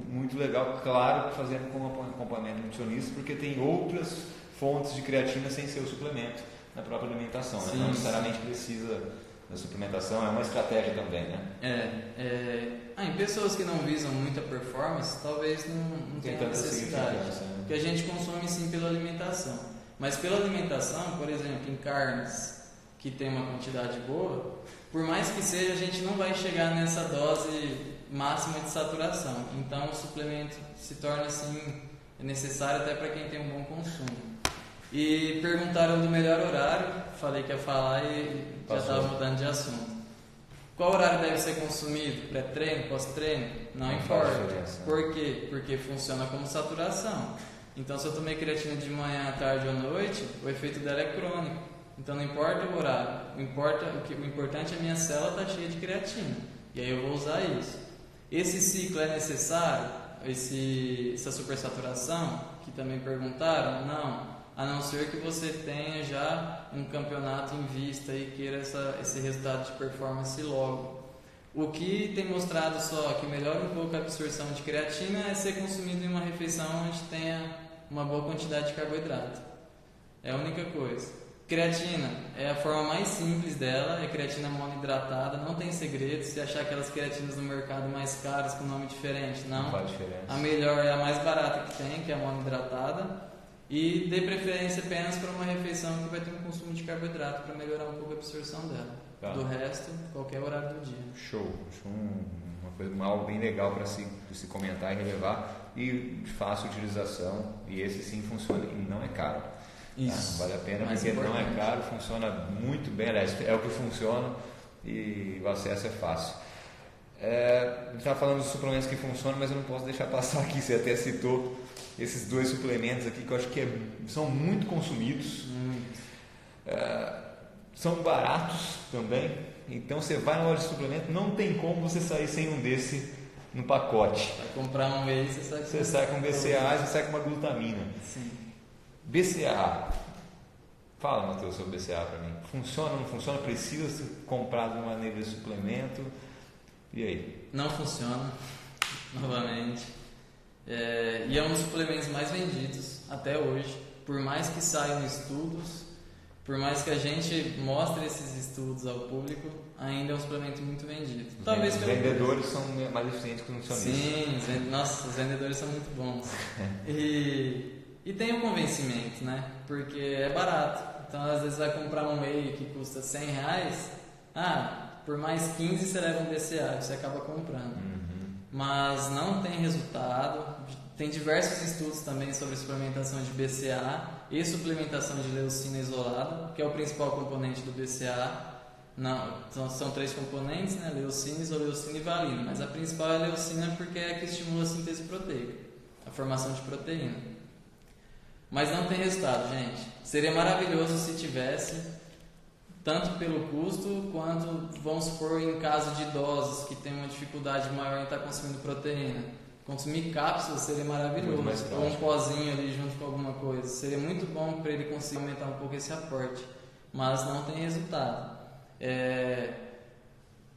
muito legal, claro, fazendo com acompanhamento nutricionista, porque tem outras fontes de creatina sem ser o suplemento na própria alimentação, né? Não necessariamente precisa da suplementação, é uma estratégia também, né? Em pessoas que não visam muita performance, talvez não tenha necessidade, porque a gente consome sim pela alimentação, mas pela alimentação, por exemplo, em carnes que tem uma quantidade boa, por mais que seja, a gente não vai chegar nessa dose máxima de saturação, então o suplemento se torna assim necessário até para quem tem um bom consumo. E perguntaram do melhor horário, falei que ia falar e já estava mudando de assunto. Qual horário deve ser consumido? Pré-treino, pós-treino? Não importa. Por quê? Porque funciona como saturação. Então se eu tomei creatina de manhã, tarde ou noite, o efeito dela é crônico. Então não importa o horário, o importante é a minha célula estar cheia de creatina. E aí eu vou usar isso. Esse ciclo é necessário? Essa supersaturação, que também perguntaram? Não. A não ser que você tenha já um campeonato em vista e queira esse resultado de performance logo. O que tem mostrado só que melhora um pouco a absorção de creatina é ser consumido em uma refeição onde tenha uma boa quantidade de carboidrato. É a única coisa. Creatina é a forma mais simples dela, é creatina monoidratada, não tem segredo. Se achar aquelas creatinas no mercado mais caras com nome diferente, não. Não faz diferença. A melhor é a mais barata que tem, que é a monoidratada. E dê preferência apenas para uma refeição que vai ter um consumo de carboidrato para melhorar um pouco a absorção dela. Tá. Do resto, qualquer horário do dia. Show. Algo bem legal para se comentar e relevar, e de fácil utilização, e esse sim funciona e não é caro. Isso. Vale a pena, mais porque importante. não é caro, funciona muito bem, aliás, é o que funciona e o acesso é fácil. A gente estava falando dos suplementos que funcionam, mas eu não posso deixar passar aqui, você até citou esses 2 suplementos aqui que eu acho que são muito consumidos, são baratos também, então você vai na loja de suplemento, não tem como você sair sem um desse no pacote. Vai comprar um whey, você sai com BCA e você sai com uma glutamina. Sim. BCA, fala, Matheus, sobre BCA para mim. Funciona, não funciona? Precisa ser comprado de maneira de suplemento? E aí? Não funciona, novamente. E é um dos suplementos mais vendidos até hoje. Por mais que saiam estudos, por mais que a gente mostre esses estudos ao público, ainda é um suplemento muito vendido. Talvez os vendedores são mais eficientes que os nutricionistas. Sim, nossa, os vendedores são muito bons. E tem o convencimento, né? Porque é barato. Então, às vezes, vai comprar um whey que custa R$100. Por mais 15 você leva um BCA, você acaba comprando. Mas não tem resultado. Tem diversos estudos também sobre suplementação de BCA e suplementação de leucina isolada, que é o principal componente do BCA. São 3 componentes, né? Leucina, isoleucina e valina. Mas a principal é a leucina porque é a que estimula a síntese proteica, a formação de proteína. Mas não tem resultado, gente. Seria maravilhoso se tivesse, tanto pelo custo quanto, vamos supor, em caso de idosos que tem uma dificuldade maior em estar consumindo proteína. Consumir cápsulas seria maravilhoso, ou um pozinho ali junto com alguma coisa. Seria muito bom para ele conseguir aumentar um pouco esse aporte, mas não tem resultado.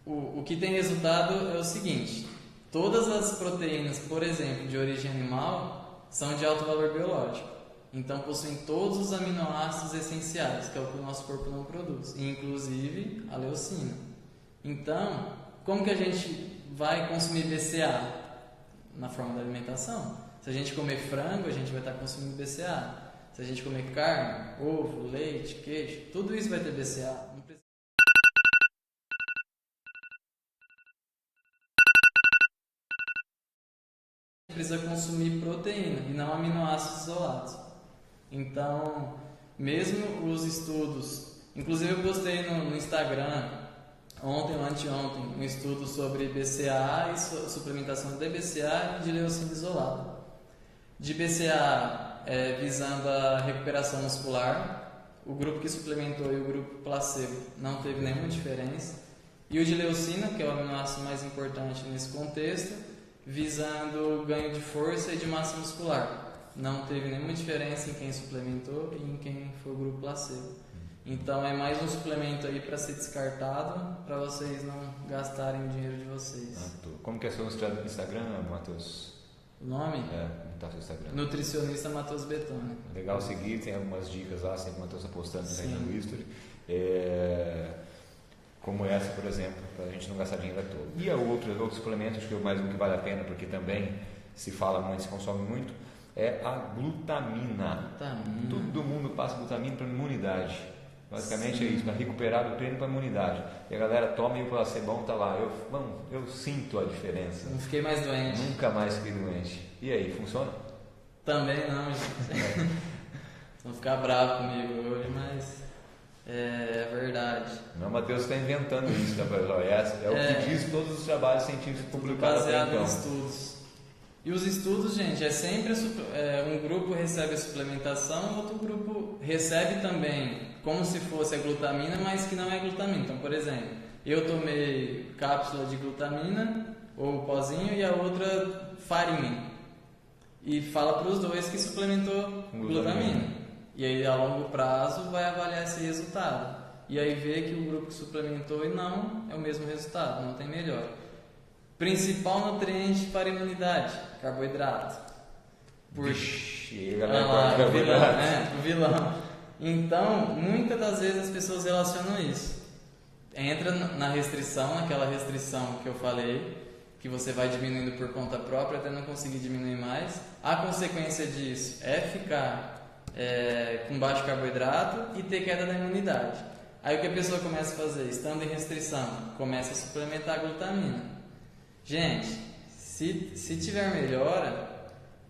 O que tem resultado é o seguinte: todas as proteínas, por exemplo, de origem animal, são de alto valor biológico. Então possuem todos os aminoácidos essenciais, que é o que o nosso corpo não produz, inclusive a leucina. Então, como que a gente vai consumir BCA? Na forma da alimentação. Se a gente comer frango, a gente vai estar consumindo BCA. Se a gente comer carne, ovo, leite, queijo, tudo isso vai ter BCA. Não precisa consumir proteína e não aminoácidos isolados. Então, mesmo os estudos, inclusive eu postei no Instagram ontem ou anteontem um estudo sobre BCA e suplementação de BCA e de leucina isolada. De BCA visando a recuperação muscular, o grupo que suplementou e o grupo placebo não teve nenhuma diferença. E o de leucina, que é o aminoácido mais importante nesse contexto, visando ganho de força e de massa muscular. Não teve nenhuma diferença em quem suplementou e em quem foi o grupo placebo. Então é mais um suplemento aí para ser descartado, para vocês não gastarem o dinheiro de vocês. Como que é seu Instagram, Matheus? O nome? Como está o seu Instagram? Nutricionista Matheus Betone. Legal seguir, tem algumas dicas lá, sempre o Matheus está postando no History. Como essa, por exemplo, para a gente não gastar dinheiro à toa. E outros suplementos, acho que mais um que vale a pena, porque também se fala muito, se consome muito, é a glutamina. Todo mundo passa glutamina para imunidade. Basicamente é isso, para recuperar do treino para a imunidade. E a galera toma e o placebo tá lá. Eu sinto a diferença. Não fiquei mais doente. Nunca mais fiquei doente. E aí, funciona? Também não, gente. Vão ficar bravo comigo hoje, mas é verdade. Não, o Matheus está inventando isso, tá? É o que diz todos os trabalhos científicos publicados baseado até então. Em estudos. E os estudos, gente, é sempre um grupo recebe a suplementação, outro grupo recebe também, como se fosse a glutamina, mas que não é glutamina. Então, por exemplo, eu tomei cápsula de glutamina ou pozinho e a outra farinha. E fala para os dois que suplementou glutamina. E aí, a longo prazo, vai avaliar esse resultado. E aí vê que o grupo que suplementou e não é o mesmo resultado, não tem melhor. Principal nutriente para a imunidade, carboidrato. Vixe, galera, o vilão. Então, muitas das vezes as pessoas relacionam isso. Entra na restrição, naquela restrição que eu falei, que você vai diminuindo por conta própria até não conseguir diminuir mais. A consequência disso é ficar com baixo carboidrato e ter queda da imunidade. Aí o que a pessoa começa a fazer? Estando em restrição, começa a suplementar a glutamina. Gente, se tiver melhora,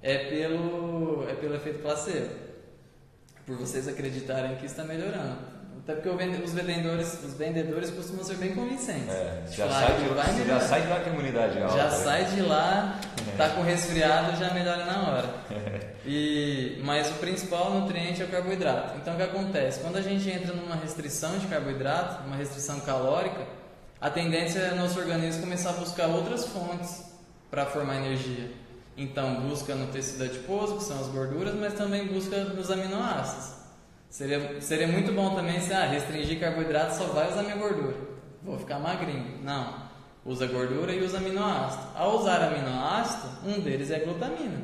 é pelo efeito placebo, por vocês acreditarem que está melhorando. Até porque os vendedores costumam ser bem convincentes. Já sai de lá com a imunidade alta. Já sai de lá, tá com resfriado, já melhora na hora. Mas o principal nutriente é o carboidrato. Então o que acontece? Quando a gente entra numa restrição de carboidrato, uma restrição calórica, a tendência é nosso organismo começar a buscar outras fontes para formar energia. Então busca no tecido adiposo, que são as gorduras, mas também busca nos aminoácidos. Seria muito bom também se restringir carboidrato, só vai usar minha gordura, vou ficar magrinho. Não, usa gordura e usa aminoácido. Ao usar aminoácido, um deles é a glutamina.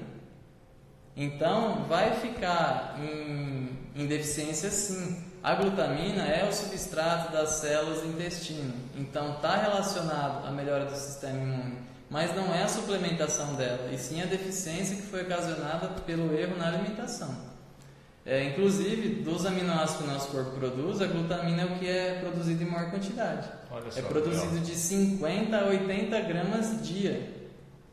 Então vai ficar em deficiência sim. A glutamina é o substrato das células do intestino, então está relacionado à melhora do sistema imune, mas não é a suplementação dela, e sim a deficiência que foi ocasionada pelo erro na alimentação. Inclusive, dos aminoácidos que o nosso corpo produz, a glutamina é o que é produzido em maior quantidade. É produzido de 50 a 80 gramas dia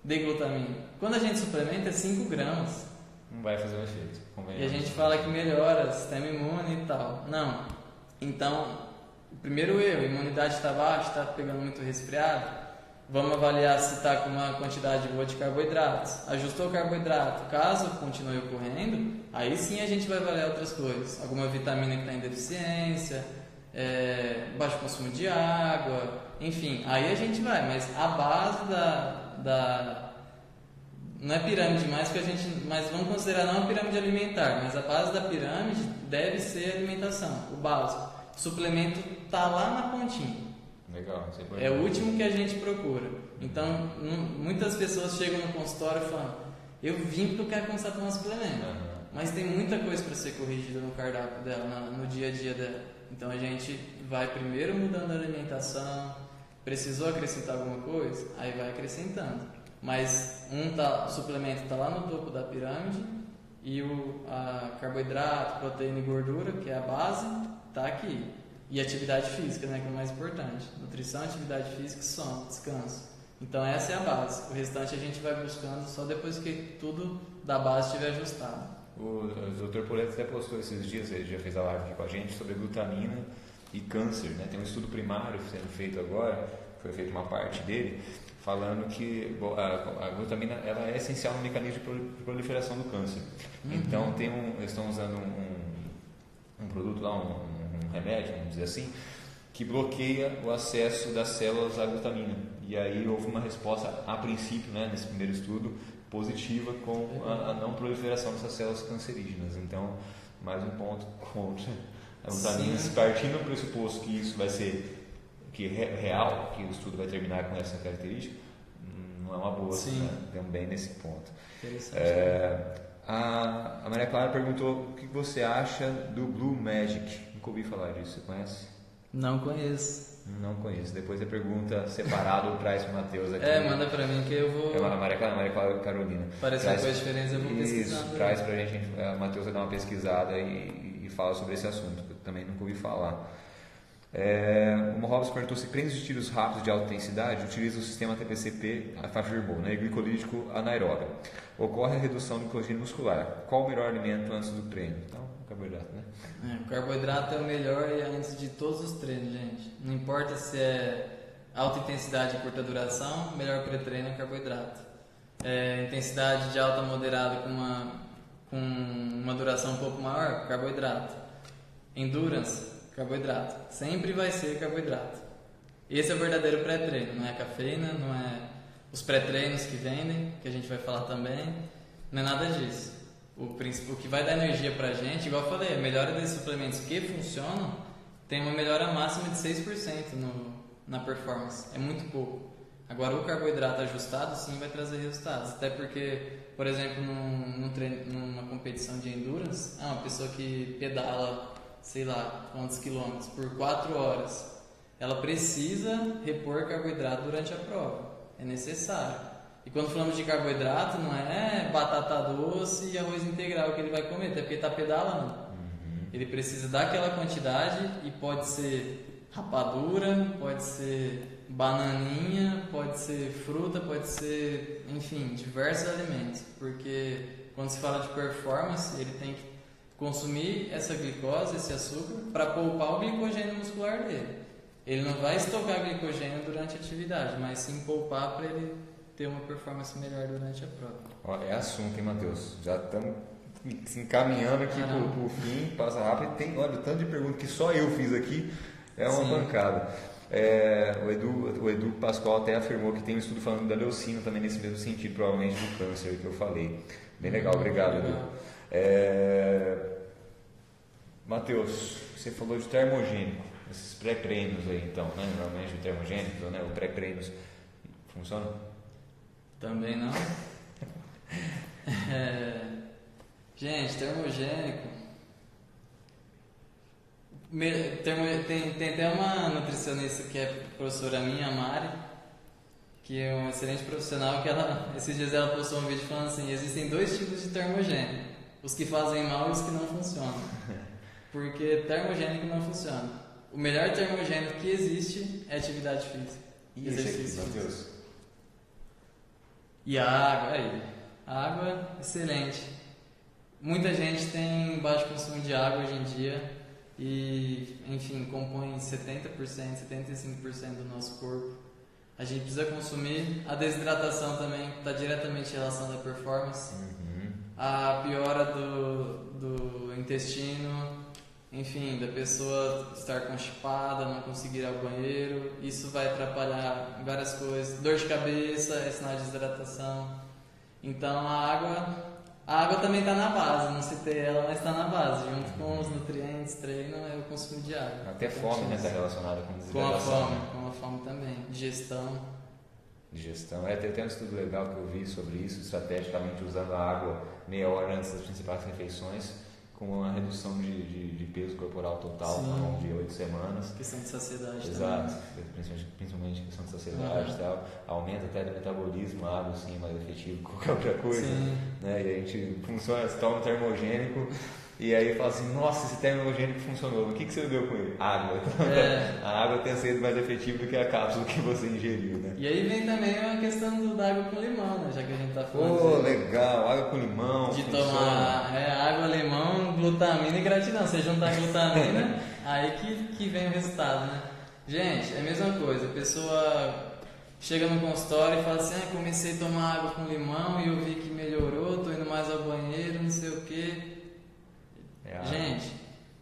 de glutamina. Quando a gente suplementa, é 5 gramas. Não vai fazer um efeito. E a gente fala que melhora o sistema imune e tal. Não. Então, o primeiro erro, a imunidade está baixa, está pegando muito resfriado. Vamos avaliar se está com uma quantidade boa de carboidratos. Ajustou o carboidrato, caso continue ocorrendo, aí sim a gente vai avaliar outras coisas. Alguma vitamina que está em deficiência, baixo consumo de água, enfim, aí a gente vai. Mas a base não é pirâmide mais, mas vamos considerar não a pirâmide alimentar, mas a base da pirâmide deve ser a alimentação, o básico. O suplemento está lá na pontinha. Legal, é o último que a gente procura. Então, muitas pessoas chegam no consultório e falam: eu vim porque eu quero começar a tomar suplemento. Mas tem muita coisa para ser corrigida no cardápio dela, no dia a dia dela. Então a gente vai primeiro mudando a alimentação. Precisou acrescentar alguma coisa? Aí vai acrescentando. Mas o suplemento está lá no topo da pirâmide e a carboidrato, proteína e gordura, que é a base, está aqui. E atividade física, né, que é o mais importante. Nutrição, atividade física, sono, descanso. Então essa é a base. O restante a gente vai buscando só depois que tudo da base estiver ajustado. O Dr. Poleto até postou esses dias, ele já fez a live aqui com a gente, sobre glutamina e câncer. Né? Tem um estudo primário sendo feito agora, foi feita uma parte dele, falando que a glutamina ela é essencial no mecanismo de proliferação do câncer. Então eles estão usando um produto lá, um remédio, vamos dizer assim, que bloqueia o acesso das células à glutamina. E aí houve uma resposta, a princípio, né, nesse primeiro estudo, positiva com a não proliferação dessas células cancerígenas. Então, mais um ponto contra a glutamina, partindo do pressuposto que isso vai ser real, que o estudo vai terminar com essa característica, não é uma boa, né? Também nesse ponto. A Maria Clara perguntou o que você acha do Blue Magic. Nunca ouvi falar disso, você conhece? Não conheço. Não conheço. Depois a pergunta separado ou traz para o Matheus aqui. Manda para mim que eu vou... A Maria Clara Carolina. Parece uma coisa diferente, eu vou pesquisar. Isso, traz para a gente, o Matheus vai dar uma pesquisada e fala sobre esse assunto, que eu também nunca ouvi falar. O Morrobson perguntou se treinos de tiros rápidos de alta intensidade utilizam o sistema TPCP, afirmou, né, glicolítico anaeróbio. Ocorre a redução do glicogênio muscular. Qual o melhor alimento antes do treino? Então, o carboidrato, né? O carboidrato é o melhor antes de todos os treinos, gente. Não importa se é alta intensidade e curta duração, o melhor pré-treino é carboidrato. Intensidade de alta moderada com uma duração um pouco maior, carboidrato. Endurance, carboidrato. Sempre vai ser carboidrato. Esse é o verdadeiro pré-treino, não é a cafeína, não é os pré-treinos que vendem, que a gente vai falar também, não é nada disso. O que vai dar energia pra gente, igual eu falei, a melhora desses suplementos que funcionam tem uma melhora máxima de 6% na performance, é muito pouco. Agora o carboidrato ajustado sim vai trazer resultados, até porque, por exemplo, numa competição de endurance, uma pessoa que pedala sei lá quantos quilômetros por 4 horas, ela precisa repor carboidrato durante a prova, é necessário. E quando falamos de carboidrato, não é batata doce e arroz integral que ele vai comer, até porque ele está pedalando. Ele precisa daquela quantidade e pode ser rapadura, pode ser bananinha, pode ser fruta, pode ser, enfim, diversos alimentos. Porque quando se fala de performance, ele tem que consumir essa glicose, esse açúcar, para poupar o glicogênio muscular dele. Ele não vai estocar glicogênio durante a atividade, mas sim poupar para ele ter uma performance melhor durante a prova. Ó, é assunto, hein, Matheus? Já estamos se encaminhando aqui para o fim, passa rápido. Tem, olha, o tanto de perguntas que só eu fiz aqui, é uma pancada. O Edu Pascoal até afirmou que tem um estudo falando da leucina também nesse mesmo sentido, provavelmente do câncer que eu falei. Bem legal, obrigado, Edu. Matheus, você falou de termogênico, esses pré-treinos aí então, né? Normalmente o termogênico, né? O pré-treinos funciona? Também não. Gente, termogênico. Tem até uma nutricionista que é professora minha, a Mari, que é uma excelente profissional, que esses dias ela postou um vídeo falando assim, existem 2 tipos de termogênico, os que fazem mal e os que não funcionam. Porque termogênico não funciona. O melhor termogênico que existe é atividade física. E exercício físico. E a água, aí. A água, excelente. Muita gente tem baixo consumo de água hoje em dia e, enfim, compõe 70%, 75% do nosso corpo. A gente precisa consumir. A desidratação também está diretamente relacionada à performance. A piora do intestino, enfim, da pessoa estar constipada, não conseguir ir ao banheiro, isso vai atrapalhar várias coisas. Dor de cabeça é sinal de desidratação. Então a água também está na base, não citei ela, mas está na base. Junto com os nutrientes, treino, é o consumo de água. Até fome, né, está relacionada com desidratação. Com a fome também. Digestão. Tem até um estudo legal que eu vi sobre isso, estrategicamente usando a água meia hora antes das principais refeições, com uma redução de peso corporal total ao longo de 8 semanas. Questão de saciedade. Exato, principalmente questão de saciedade e tal. Aumenta até o metabolismo, a água assim, mais efetivo que qualquer outra coisa. Né? E a gente funciona, se toma um termogênico e aí fala assim, nossa, esse termogênico funcionou, o que você bebeu com ele? Água. A água tem sido mais efetiva do que a cápsula que você ingeriu, né? E aí vem também a questão da água com limão, né? Já que a gente tá falando. Legal, água com limão. De funciona. tomar água, limão, glutamina e gratidão. Você juntar a glutamina, aí que vem o resultado, né? Gente, é a mesma coisa. A pessoa chega no consultório e fala assim, comecei a tomar água com limão e eu vi que melhorou, tô indo mais ao banheiro, não sei o quê. Gente,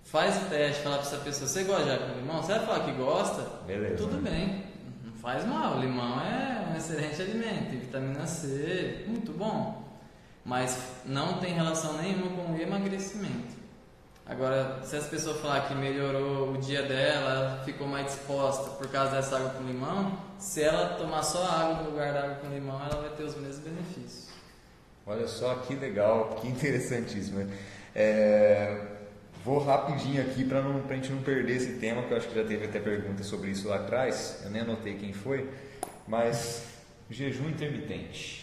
faz o teste, fala pra essa pessoa, você gosta de água com limão? Você vai falar que gosta? Beleza. Tudo bem, não faz mal, o limão é um excelente alimento, tem vitamina C, muito bom. Mas não tem relação nenhuma com o emagrecimento. Agora, se as pessoas falar que melhorou o dia dela, ela ficou mais disposta por causa dessa água com limão, se ela tomar só água no lugar da água com limão, ela vai ter os mesmos benefícios. Olha só que legal, que interessantíssimo. Vou rapidinho aqui para a gente não perder esse tema, que eu acho que já teve até pergunta sobre isso lá atrás, eu nem anotei quem foi, mas jejum intermitente.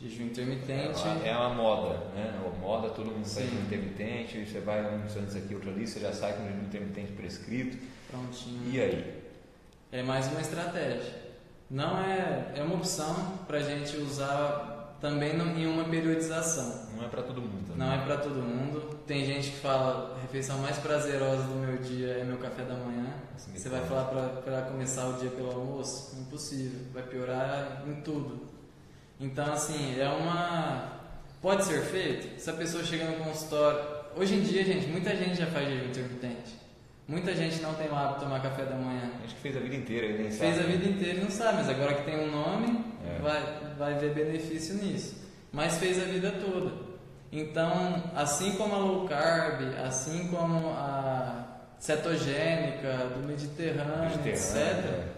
Jejum intermitente é uma moda, né? Uma moda, todo mundo faz jejum intermitente, você vai uns anos aqui, outro ali, você já sai com jejum intermitente prescrito. Prontinho. E aí? É mais uma estratégia. Não é uma opção para a gente usar também em uma periodização. Não é para todo mundo também. Não é para todo mundo. Tem gente que fala, a refeição mais prazerosa do meu dia é meu café da manhã. Você vai falar para começar o dia pelo almoço? Impossível. Vai piorar em tudo. Então, assim, pode ser feito? Se a pessoa chega no consultório... Hoje em dia, gente, muita gente já faz jejum intermitente. Muita gente não tem o hábito de tomar café da manhã. Acho que fez a vida inteira e nem sabe. Fez a vida inteira e não sabe, mas agora que tem um nome, vai ver benefício nisso. Mas fez a vida toda. Então, assim como a low carb, assim como a cetogênica, do Mediterrâneo, etc.,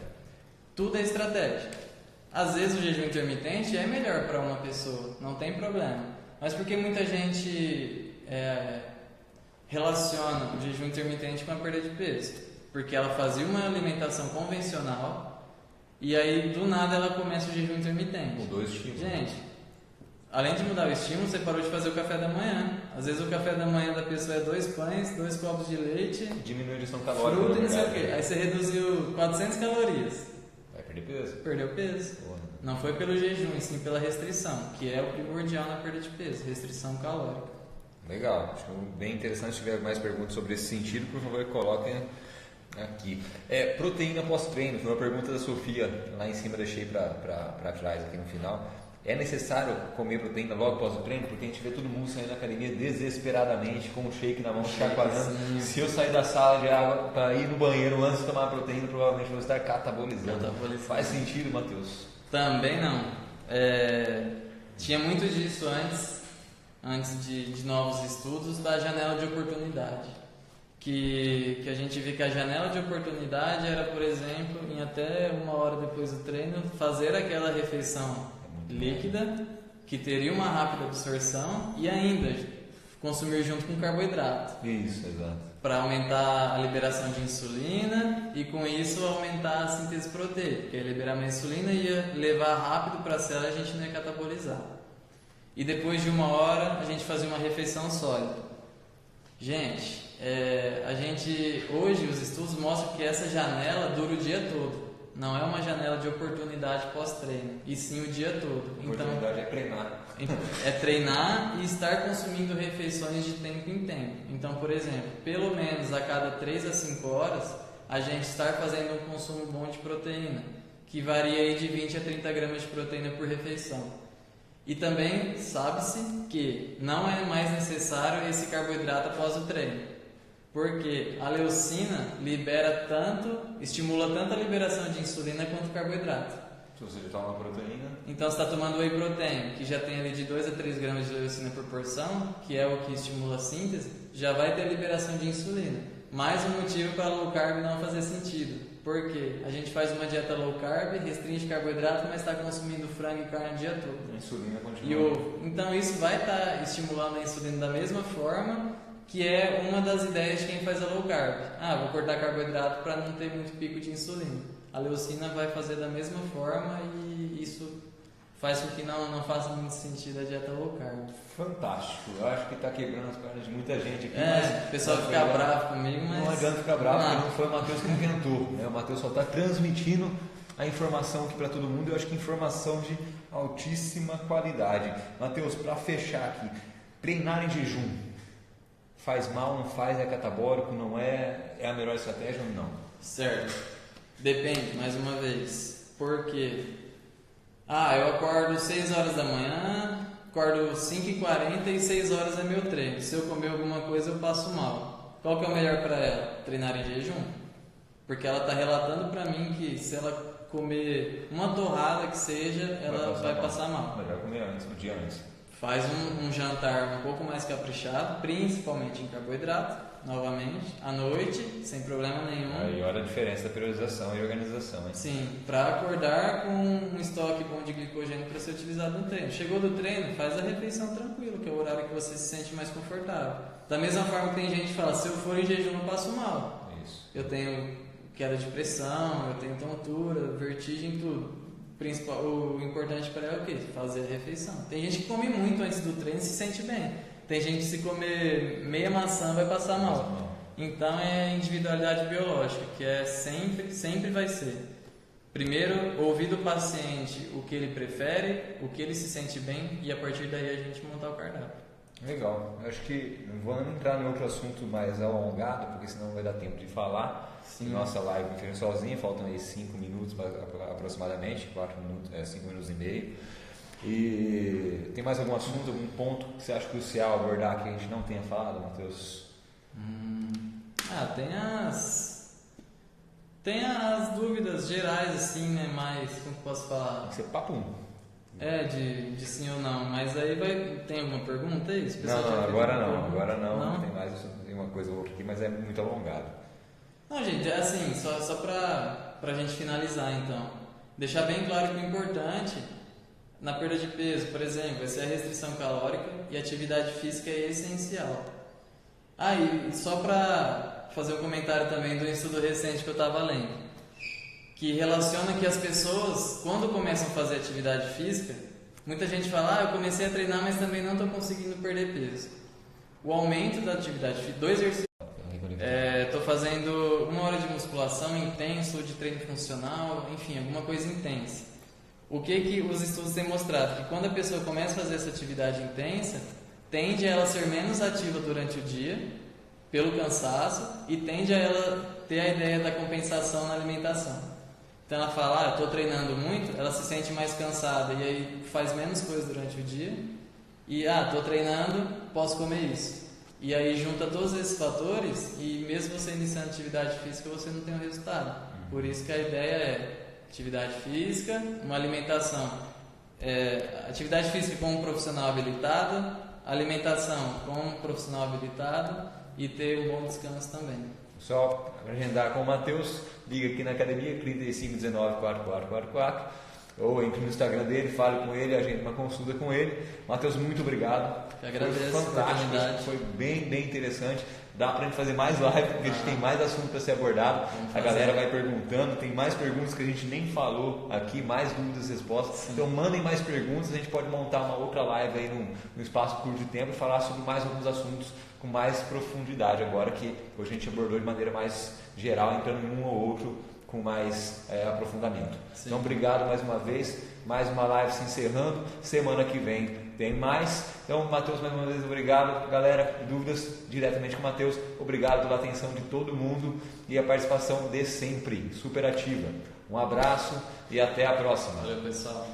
tudo é estratégia. Às vezes o jejum intermitente é melhor para uma pessoa, não tem problema. Mas porque muita gente relaciona o jejum intermitente com a perda de peso? Porque ela fazia uma alimentação convencional e aí do nada ela começa o jejum intermitente. Mudou o estilo. Gente, além de mudar o estímulo, você parou de fazer o café da manhã. Às vezes o café da manhã da pessoa é 2 pães, 2 copos de leite, Diminui a ingestão calórica. fruta e não sei o quê. Aí você reduziu 400 calorias. Vai perder peso. Perdeu peso. Porra. Não foi pelo jejum, e sim pela restrição, que é o primordial na perda de peso, restrição calórica. Legal, acho bem interessante. Se tiver mais perguntas sobre esse sentido, por favor, coloquem aqui. Proteína pós-treino, foi uma pergunta da Sofia, lá em cima deixei para trás aqui no final. É necessário comer proteína logo após o treino? Porque a gente vê todo mundo saindo da academia desesperadamente, com o shake na mão, chacoalhando. Se eu sair da sala de água para ir no banheiro antes de tomar a proteína, provavelmente vou estar catabolizando. Faz sentido, Matheus? Também não. Tinha muito disso antes de novos estudos, da janela de oportunidade. Que a gente vê que a janela de oportunidade era, por exemplo, em até 1 hora depois do treino, fazer aquela refeição líquida, que teria uma rápida absorção e ainda consumir junto com carboidrato. Isso, exato. Para aumentar a liberação de insulina e com isso aumentar a síntese proteica, porque liberar uma insulina ia levar rápido para a célula e a gente não ia catabolizar. E depois de 1 hora a gente fazia uma refeição sólida. Gente, hoje os estudos mostram que essa janela dura o dia todo. Não é uma janela de oportunidade pós-treino, e sim o dia todo. A oportunidade é treinar. É treinar e estar consumindo refeições de tempo em tempo. Então, por exemplo, pelo menos a cada 3 a 5 horas, a gente estar fazendo um consumo bom de proteína, que varia aí de 20 a 30 gramas de proteína por refeição. E também sabe-se que não é mais necessário esse carboidrato após o treino. Porque a leucina estimula tanto a liberação de insulina quanto o carboidrato. Se você toma proteína... Então você está tomando whey protein, que já tem ali de 2 a 3 gramas de leucina por porção, que é o que estimula a síntese, já vai ter a liberação de insulina. Mais um motivo para low carb não fazer sentido. Porque a gente faz uma dieta low carb, restringe carboidrato, mas está consumindo frango e carne o dia todo. A insulina continua. E ovo. Então isso vai estar estimulando a insulina da mesma forma, que é uma das ideias de quem faz a low carb. Vou cortar carboidrato para não ter muito pico de insulina. A leucina vai fazer da mesma forma e isso faz com que não faça muito sentido a dieta low carb. Fantástico. Eu acho que está quebrando as pernas de muita gente aqui. O pessoal fica bravo comigo, mas... Não adianta ficar bravo, porque não foi o Matheus que inventou. Né? O Matheus só está transmitindo a informação aqui para todo mundo. Eu acho que informação de altíssima qualidade. Matheus, para fechar aqui, treinar em jejum faz mal, não faz, é catabólico, não é? É a melhor estratégia ou não? Certo. Depende, mais uma vez. Por quê? Eu acordo 6 horas da manhã, acordo 5h40 e 6 horas é meu treino. Se eu comer alguma coisa, eu passo mal. Qual que é o melhor para ela? Treinar em jejum. Porque ela está relatando para mim que se ela comer uma torrada que seja, ela vai passar mal. Melhor comer antes, um dia antes. Faz um jantar um pouco mais caprichado, principalmente em carboidrato, novamente, à noite, sem problema nenhum. Aí olha a diferença da periodização e organização, hein? Sim, para acordar com um estoque bom de glicogênio para ser utilizado no treino. Chegou do treino, faz a refeição tranquilo, que é o horário que você se sente mais confortável. Da mesma forma que tem gente que fala, se eu for em jejum eu passo mal. Isso. Eu tenho queda de pressão, eu tenho tontura, vertigem, tudo. O importante para ela é o quê? Fazer a refeição. Tem gente que come muito antes do treino e se sente bem. Tem gente que se comer meia maçã vai passar mal. Então é individualidade biológica, que é sempre vai ser. Primeiro, ouvir do paciente o que ele prefere, o que ele se sente bem e a partir daí a gente montar o cardápio. Legal. Acho que vamos entrar em outro assunto mais alongado, porque senão não vai dar tempo de falar. Sim. Nossa live fica sozinha, faltam aí 5 minutos aproximadamente, 5 minutos e meio. E tem mais algum assunto, algum ponto que você acha crucial abordar que a gente não tenha falado, Matheus? Tem as dúvidas gerais, assim, né? Mais, como posso falar? Tem que ser papo. De sim ou não, mas aí tem alguma pergunta aí? Não, agora não. Tem mais uma coisa ou outra aqui, mas é muito alongado. Não, gente, é assim, só pra gente finalizar então. Deixar bem claro que o importante na perda de peso, por exemplo, vai ser a restrição calórica e a atividade física é essencial. E só pra fazer um comentário também do estudo recente que eu estava lendo, que relaciona que as pessoas, quando começam a fazer atividade física, Muita gente fala, eu comecei a treinar, mas também não estou conseguindo perder peso. O aumento da atividade física, 2 exercícios. Estou fazendo 1 hora de musculação intenso, de treino funcional, enfim, alguma coisa intensa. O que os estudos têm mostrado? Que quando a pessoa começa a fazer essa atividade intensa, tende a ela ser menos ativa durante o dia, pelo cansaço, e tende a ela ter a ideia da compensação na alimentação. Então ela fala, estou treinando muito, ela se sente mais cansada e aí faz menos coisa durante o dia. E, estou treinando, posso comer isso. E aí junta todos esses fatores e mesmo você iniciando atividade física, você não tem o resultado. Por isso que a ideia é atividade física, uma alimentação. Atividade física com um profissional habilitado, alimentação com um profissional habilitado e ter um bom descanso também. Só para agendar com o Matheus, liga aqui na academia, 3519 4444, ou entre no Instagram dele, fale com ele, agende uma consulta com ele. Matheus, muito obrigado. Eu agradeço. Foi fantástico, foi bem interessante. Dá pra gente fazer mais live, porque a gente tem mais assunto para ser abordado. A galera vai perguntando, tem mais perguntas que a gente nem falou aqui, mais dúvidas e respostas. Sim. Então mandem mais perguntas, a gente pode montar uma outra live aí num espaço curto de tempo e falar sobre mais alguns assuntos com mais profundidade agora, que hoje a gente abordou de maneira mais geral, entrando em um ou outro com mais aprofundamento. Sim. Então obrigado mais uma vez, mais uma live se encerrando, semana que vem tem mais. Então Matheus, mais uma vez obrigado, galera. Dúvidas diretamente com o Matheus, obrigado pela atenção de todo mundo e a participação de sempre, super ativa. Um abraço e até a próxima. Valeu, pessoal.